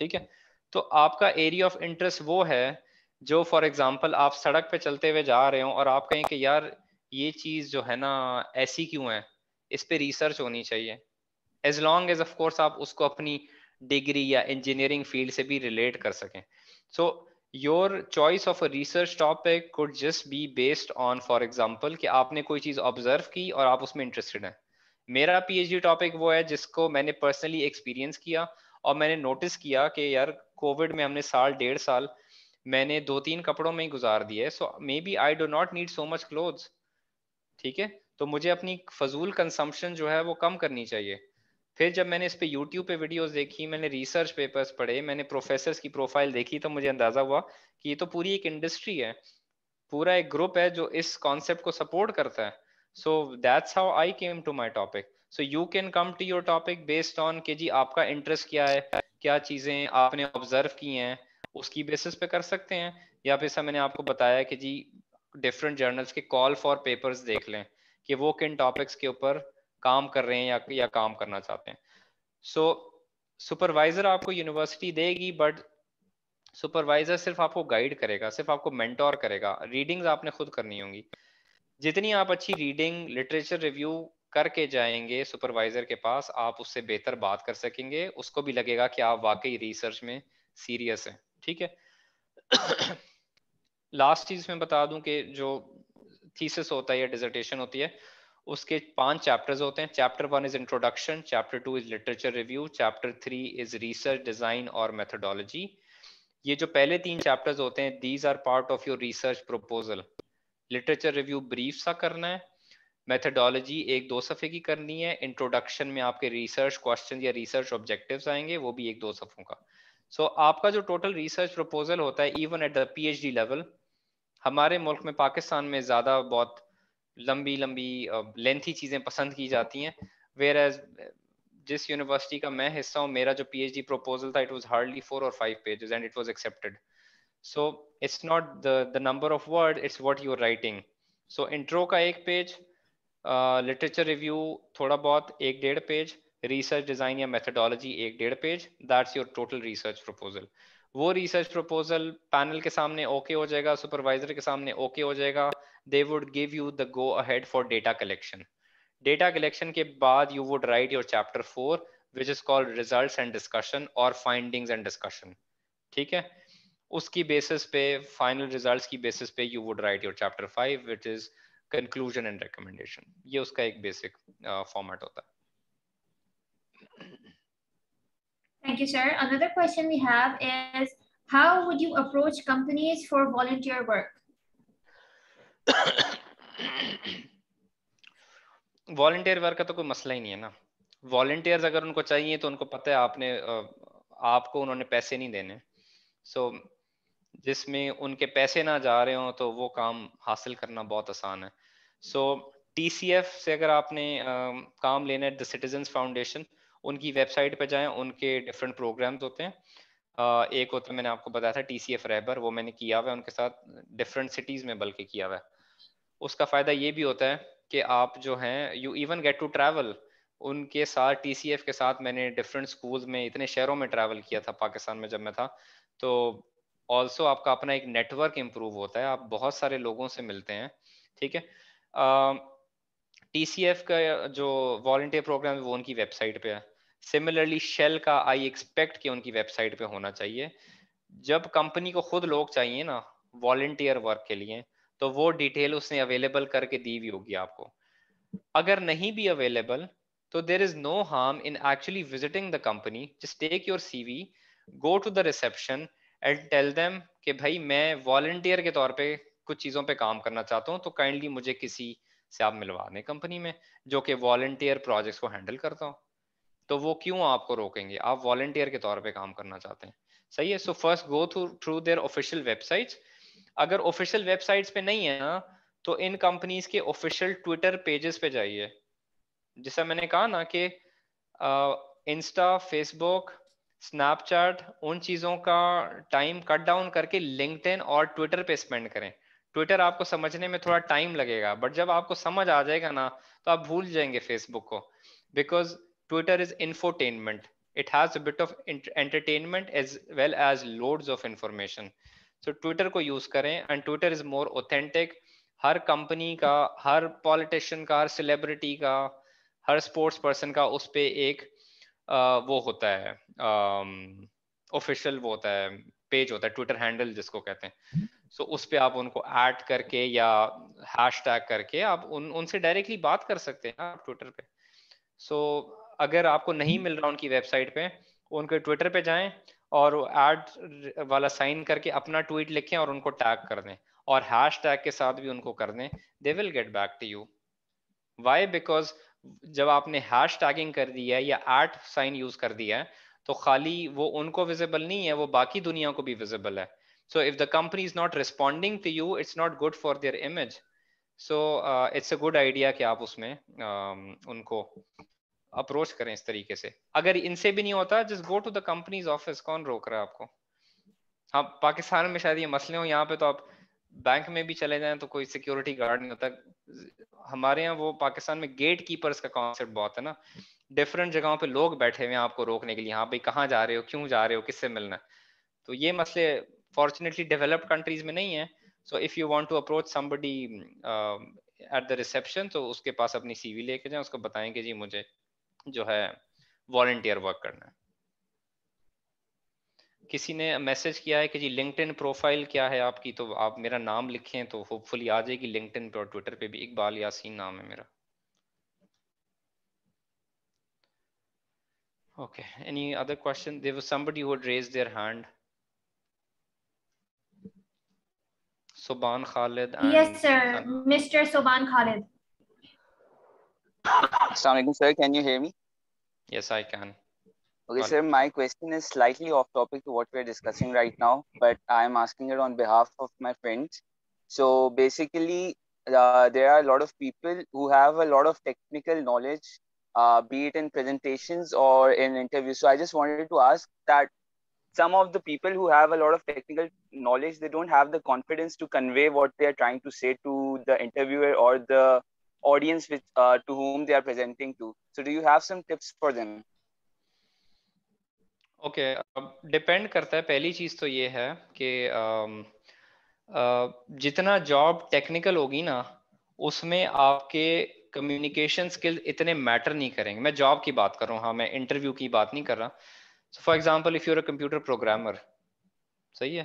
ठीक है, तो आपका एरिया ऑफ इंटरेस्ट वो है जो फॉर एग्जांपल आप सड़क पे चलते हुए जा रहे हो और आप कहें कि यार ये चीज जो है ना ऐसी क्यों है, इस पे रिसर्च होनी चाहिए, as long as of course आप उसको अपनी डिग्री या इंजीनियरिंग फील्ड से भी रिलेट कर सकें। So your choice of a research topic could just be based on for example कि आपने कोई चीज ऑब्जर्व की और आप उसमें इंटरेस्टेड हैं। मेरा पीएचडी टॉपिक वो है जिसको मैंने पर्सनली एक्सपीरियंस किया और मैंने नोटिस किया कि यार कोविड में हमने साल 1.5 साल मैंने 2-3 कपड़ों में ही गुजार दिए, so maybe I do not need so much clothes. ठीक है, तो मुझे अपनी फजूल कंजम्पशन जो है वो कम करनी चाहिए। फिर जब मैंने इस पे यूट्यूब पे वीडियोस देखी, मैंने रिसर्च पेपर्स पढ़े, मैंने प्रोफेसर्स की प्रोफाइल देखी, तो मुझे अंदाजा हुआ कि ये तो पूरी एक इंडस्ट्री है, पूरा एक ग्रुप है जो इस कॉन्सेप्ट को सपोर्ट करता है। So that's how I came to my topic. So you can come to your topic based on कि जी आपका इंटरेस्ट क्या है, क्या चीजें आपने ऑब्जर्व की हैं, उसकी बेसिस पे कर सकते हैं। या फिर सर मैंने आपको बताया कि जी डिफरेंट जर्नल्स के कॉल फॉर पेपर्स देख लें कि वो किन टॉपिक्स के ऊपर काम कर रहे हैं या काम करना चाहते हैं। सो सुपरवाइजर आपको यूनिवर्सिटी देगी, बट सुपरवाइजर सिर्फ आपको गाइड करेगा, सिर्फ आपको मेंटोर करेगा, रीडिंग्स आपने खुद करनी होंगी। जितनी आप अच्छी रीडिंग लिटरेचर रिव्यू करके जाएंगे सुपरवाइजर के पास, आप उससे बेहतर बात कर सकेंगे, उसको भी लगेगा कि आप वाकई रिसर्च में सीरियस हैं। ठीक है। लास्ट चीज मैं बता दूं कि जो थीसिस होता है या डिसर्टेशन होती है उसके 5 चैप्टर्स होते हैं। Chapter 1 is introduction, chapter 2 is literature review, chapter 3 is research design और मेथोडोलॉजी। ये जो पहले 3 चैप्टर्स होते हैं these are part of your research proposal. Literature review brief सा करना है, मेथोडोलॉजी 1-2 सफ़े की करनी है, इंट्रोडक्शन में आपके रिसर्च क्वेश्चन या रिसर्च ऑब्जेक्टिव्स आएंगे वो भी 1-2 सफ़ों का। सो आपका जो टोटल रिसर्च प्रपोजल होता है even at the PhD level, हमारे मुल्क में पाकिस्तान में ज़्यादा बहुत लंबी लंबी लेंथी चीज़ें पसंद की जाती हैं, वेयर एज जिस यूनिवर्सिटी का मैं हिस्सा हूँ मेरा जो पीएचडी प्रपोजल था it was hardly 4 or 5 pages and it was accepted. So it's not the number of word, it's what you are writing. So intro का 1 पेज, लिटरेचर रिव्यू थोड़ा बहुत 1-1.5 पेज, रिसर्च डिजाइन या methodology 1-1.5 page, that's your total research proposal. वो रिसर्च प्रपोजल पैनल के सामने ओके हो जाएगा, सुपरवाइजर के सामने ओके हो जाएगा, they would give you the go ahead for data collection. Data collection के बाद you would write your chapter 4 which is called results and discussion और फाइंडिंग्स एंड डिस्कशन। ठीक है, उसकी बेसिस पे फाइनल रिजल्ट्स की बेसिस पे you would write your chapter 5 which is conclusion and recommendation. ये उसका एक बेसिक फॉर्मेट होता है। Thank you, sir. Another question we have is, how would you approach companies for volunteer work? Volunteer work का तो कोई मसला ही नहीं है ना। वॉलंटियर्स अगर उनको चाहिए तो उनको पता है आपको उन्होंने पैसे नहीं देने। सो जिसमें उनके पैसे ना जा रहे हो तो वो काम हासिल करना बहुत आसान है। सो TCF से अगर आपने काम लेना है, द सिटीजन्स फाउंडेशन, उनकी वेबसाइट पे जाएं, उनके डिफरेंट प्रोग्राम्स होते हैं। एक होता है, मैंने आपको बताया था TCF रहबर, वो मैंने किया हुआ है उनके साथ, डिफरेंट सिटीज में बल्कि किया हुआ है। उसका फायदा ये भी होता है कि आप जो हैं you even get to travel उनके साथ। TCF के साथ मैंने डिफरेंट स्कूल्स में, इतने शहरों में ट्रैवल किया था पाकिस्तान में जब मैं था। तो ऑल्सो आपका अपना एक नेटवर्क इम्प्रूव होता है, आप बहुत सारे लोगों से मिलते हैं। ठीक है। TCF का जो वॉलंटियर प्रोग्राम है वो उनकी वेबसाइट पे है। सिमिलरली शेल का आई एक्सपेक्ट कि उनकी वेबसाइट पे होना चाहिए। जब कंपनी को खुद लोग चाहिए ना वॉलंटियर वर्क के लिए, तो वो डिटेल उसने अवेलेबल करके दी हुई होगी आपको। अगर नहीं भी अवेलेबल तो there is no harm in actually visiting the company. Just take your CV, go to the reception and tell them कि भाई मैं वॉलंटियर के तौर पे कुछ चीज़ों पे काम करना चाहता हूँ, तो काइंडली मुझे किसी से आप मिलवा दें कंपनी में जो कि वॉलंटियर प्रोजेक्ट्स को हैंडल करता हो। तो वो क्यों आपको रोकेंगे, आप वॉलंटियर के तौर पे काम करना चाहते हैं। सही है। So first go through their official websites. अगर ऑफिशियल वेबसाइट्स पे नहीं है ना, तो इन कंपनीज के ऑफिशियल ट्विटर पेजेस पे जाइए। जैसा मैंने कहा ना कि इंस्टा, फेसबुक, स्नैपचैट, उन चीज़ों का टाइम कट डाउन करके लिंक्डइन और ट्विटर पे स्पेंड करें। ट्विटर आपको समझने में थोड़ा टाइम लगेगा, बट जब आपको समझ आ जाएगा ना तो आप भूल जाएंगे फेसबुक को, because Twitter is infotainment, it has a bit of entertainment as well as loads of information. So Twitter को यूज करें and Twitter is more authentic. हर कंपनी का, हर पॉलिटिशियन का, हर सेलिब्रिटी का, हर स्पोर्ट्स पर्सन का उस पे एक वो होता है ऑफिशियल, वो होता है पेज होता है, ट्विटर हैंडल जिसको कहते हैं। सो उस पे आप उनको ऐड करके या हैशटैग करके आप उनसे डायरेक्टली बात कर सकते हैं आप ट्विटर पे। सो अगर आपको नहीं मिल रहा उनकी वेबसाइट पे, उनके ट्विटर पे जाएं और ऐड वाला साइन करके अपना ट्वीट लिखें और उनको टैग कर दें और हैशटैग के साथ भी उनको कर दें। They will get back to you. Why? Because जब आपने हैश टैगिंग कर दी है या एट साइन यूज कर दिया है, तो खाली वो उनको विजिबल नहीं है, वो बाकी दुनिया को भी विजिबल है। So if the company is not responding to you, it's not good for their image. So it's a good idea कि आप उसमें उनको अप्रोच करें इस तरीके से। अगर इनसे भी नहीं होता, just go to the companies office, कौन रोक रहा है आपको। हाँ, पाकिस्तान में शायद ये मसले हो, यहाँ पे तो आप बैंक में भी चले जाएं तो कोई सिक्योरिटी गार्ड नहीं होता। हमारे यहाँ वो पाकिस्तान में गेट कीपर्स का कॉन्सेप्ट बहुत है ना, डिफरेंट जगहों पे लोग बैठे हुए हैं आपको रोकने के लिए, हाँ भाई कहाँ जा रहे हो, क्यों जा रहे हो, किससे मिलना है। तो ये मसले फॉर्चुनेटली डेवलप्ड कंट्रीज में नहीं है। So if you want to approach somebody at the reception, तो उसके पास अपनी CV लेके जाएं, उसको बताएं कि जी मुझे जो है वॉलंटियर वर्क करना है। किसी ने मैसेज किया है कि जी लिंक्डइन प्रोफाइल क्या है आपकी, तो आप मेरा नाम लिखें तो होपफुली आ जाएगी लिंक्डइन पे और ट्विटर पे भी। इकबाल यासीन नाम है मेरा। Okay, any other question? There was somebody who had raised their hand. Subhan Khalid and Yes, sir. Mr. Soban Khalid. Assalamu alaikum, sir. Can you hear me? Yes, I can. Okay, sir. My question is slightly off topic to what we're discussing right now, but I'm asking it on behalf of my friends. So basically, there are a lot of people who have a lot of technical knowledge, be it in presentations or in interviews. So I just wanted to ask that some of the people who have a lot of technical knowledge, they don't have the confidence to convey what they are trying to say to the interviewer or the audience with to whom they are presenting to. So do you have some tips for them? Okay, depend करता है। पहली चीज तो ये है कि जितना जॉब टेक्निकल होगी ना, उसमें आपके कम्युनिकेशन स्किल इतने मैटर नहीं करेंगे। मैं जॉब की बात कर रहा हूँ, हाँ, मैं इंटरव्यू की बात नहीं कर रहा। So for example if you are a computer programmer, सही है,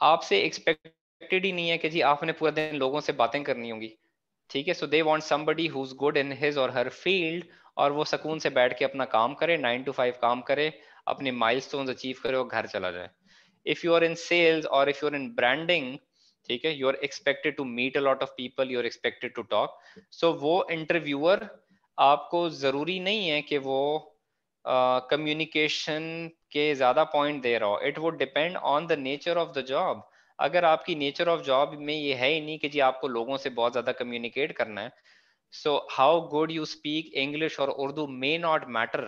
आपसे एक्सपेक्टेड ही नहीं है कि जी आपने पूरा दिन लोगों से बातें करनी होंगी, ठीक है। So they want somebody who is good in his और हर फील्ड, और वो सुकून से बैठ के अपना काम करे, 9 to 5 काम करे, अपने माइलस्टोन्स अचीव करे और घर चला जाए। If you are in sales और if you are in branding, ठीक है, you are expected to meet a lot of people, you are expected to talk. So वो इंटरव्यूअर आपको जरूरी नहीं है कि वो कम्युनिकेशन के ज्यादा पॉइंट दे रहा हो। It would depend on the nature of the job. अगर आपकी नेचर ऑफ जॉब में ये है ही नहीं कि जी आपको लोगों से बहुत ज्यादा कम्युनिकेट करना है, so how good you speak English और उर्दू मे नॉट मैटर,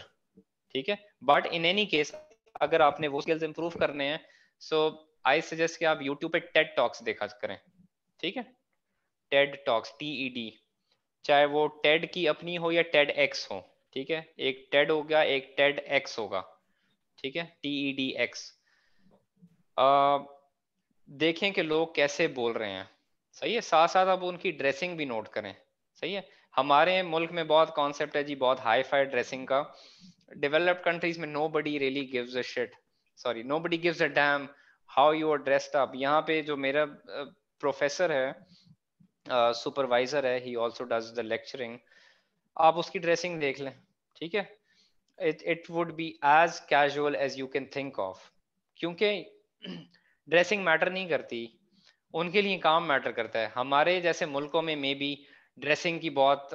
ठीक है। बट इन एनी केस अगर आपने वो स्किल्स इंप्रूव करने हैं, सो आई सजेस्ट कि आप यूट्यूब पे टेड टॉक्स देखा करें, ठीक है। टेड टॉक्स, TED, चाहे वो टेड की अपनी हो या टेड एक्स हो, ठीक है। एक टेड हो गया, एक टेड एक्स होगा, ठीक है, TEDx। देखें कि लोग कैसे बोल रहे हैं, सही है। साथ साथ आप उनकी ड्रेसिंग भी नोट करें, सही है। हमारे मुल्क में बहुत कॉन्सेप्ट है जी बहुत हाई फाई ड्रेसिंग का। डेवलप्ड कंट्रीज में nobody really gives a shit, sorry, nobody gives a damn how you are dressed up। यहाँ पे जो मेरा प्रोफेसर है, सुपरवाइजर है, he also does the lecturing, आप उसकी ड्रेसिंग देख लें, ठीक है। it would be as casual as you can think of, क्योंकि ड्रेसिंग मैटर नहीं करती, उनके लिए काम मैटर करता है। हमारे जैसे मुल्कों में मे बी ड्रेसिंग की बहुत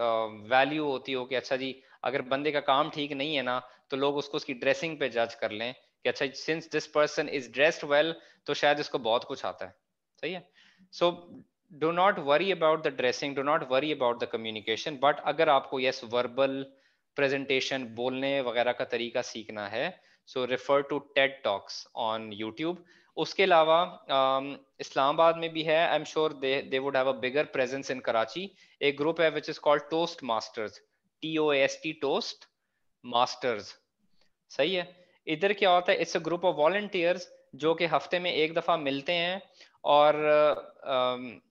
वैल्यू होती हो कि अच्छा जी अगर बंदे का काम ठीक नहीं है ना, तो लोग उसको उसकी ड्रेसिंग पे जज कर लें कि अच्छा since this person is dressed well तो शायद इसको बहुत कुछ आता है, सही है। So do not worry about the dressing, do not worry about the communication, but अगर आपको यस वर्बल प्रेजेंटेशन बोलने वगैरह का तरीका सीखना है, so refer to TED talks on YouTube. उसके अलावा इस्लामाबाद में भी है, I am sure they would have a bigger presence in Karachi. एक ग्रुप है which is called Toastmasters, TOAST, Toastmasters, सही है। इधर क्या होता है, it's a group of volunteers जो कि हफ्ते में एक दफा मिलते हैं, और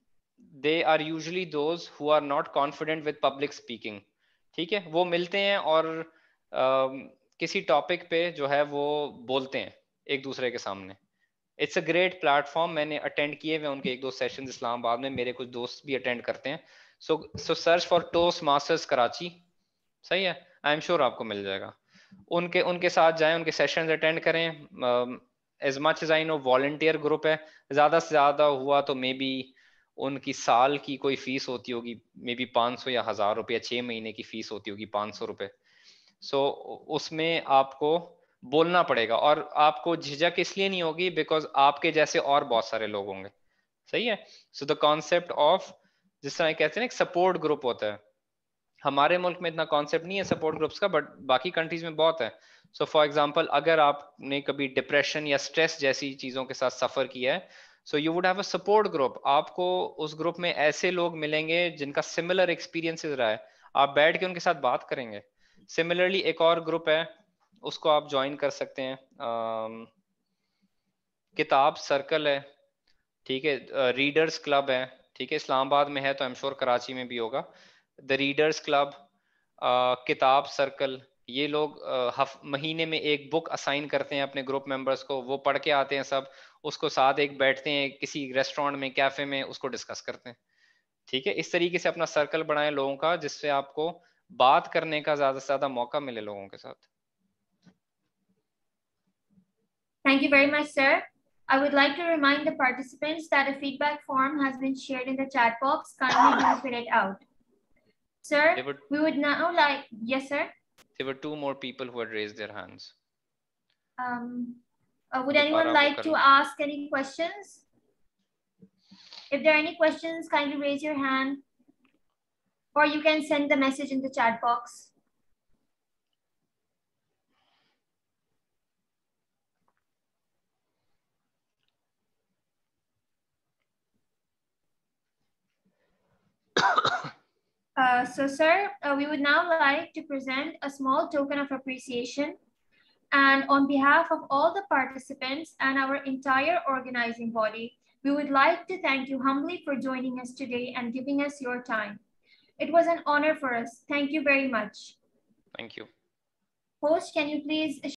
they are usually those who are not confident with public speaking, ठीक है। वो मिलते हैं और किसी टॉपिक पे जो है वो बोलते हैं एक दूसरे के सामने। इट्स अ ग्रेट प्लेटफॉर्म, मैंने अटेंड किए हुए उनके 1-2 सेशंस इस्लामाबाद में, मेरे कुछ दोस्त भी अटेंड करते हैं। सो search for toast masters Karachi, सही है, आई एम श्योर आपको मिल जाएगा। उनके उनके साथ जाएं, उनके सेशंस अटेंड करें। As much as I know volunteer group है, ज्यादा से ज्यादा हुआ तो मे बी उनकी साल की कोई फीस होती होगी मे बी 500 या 1000 रुपया, 6 महीने की फीस होती होगी 500 रुपए। सो उसमें आपको बोलना पड़ेगा, और आपको झिझक इसलिए नहीं होगी बिकॉज आपके जैसे और बहुत सारे लोग होंगे, सही है। सो द कॉन्सेप्ट ऑफ, जिस तरह कहते हैं ना एक सपोर्ट ग्रुप होता है, हमारे मुल्क में इतना कॉन्सेप्ट नहीं है सपोर्ट ग्रुप्स का, बट बाकी कंट्रीज में बहुत है। सो फॉर एग्जांपल अगर आपने कभी डिप्रेशन या स्ट्रेस जैसी चीजों के साथ सफर किया है, so you would have a support group. आपको उस ग्रुप में ऐसे लोग मिलेंगे जिनका सिमिलर एक्सपीरियंसेस रहा है, आप बैठ के उनके साथ बात करेंगे। सिमिलरली एक और ग्रुप है, उसको आप ज्वाइन कर सकते हैं, किताब सर्कल है, ठीक है, रीडर्स क्लब है, ठीक है, इस्लामाबाद में है तो आई एम श्योर कराची में भी होगा। द रीडर्स क्लब, किताब सर्कल, ये लोग महीने में एक बुक असाइन करते हैं अपने ग्रुप मेंबर्स को, वो पढ़ के आते हैं सब, उसको साथ एक बैठते हैं किसी रेस्टोरेंट में, कैफे में, उसको डिस्कस करते हैं, ठीक है। इस तरीके से अपना सर्कल बनाए लोगों का, जिससे आपको बात करने का ज्यादा से ज्यादा मौका मिले लोगों के साथ। Thank you very much, sir. I would like to remind the participants that a feedback form has been shared in the chat box. Kindly do fill it out. Sir, we would now like, yes, sir? There were 2 more people who had raised their hands. Would anyone like to ask any questions? If there are any questions, kindly raise your hand, or you can send the message in the chat box. So, sir, we would now like to present a small token of appreciation. And on behalf of all the participants and our entire organizing body, we would like to thank you humbly for joining us today and giving us your time. It was an honor for us. Thank you very much. Thank you. Host, can you please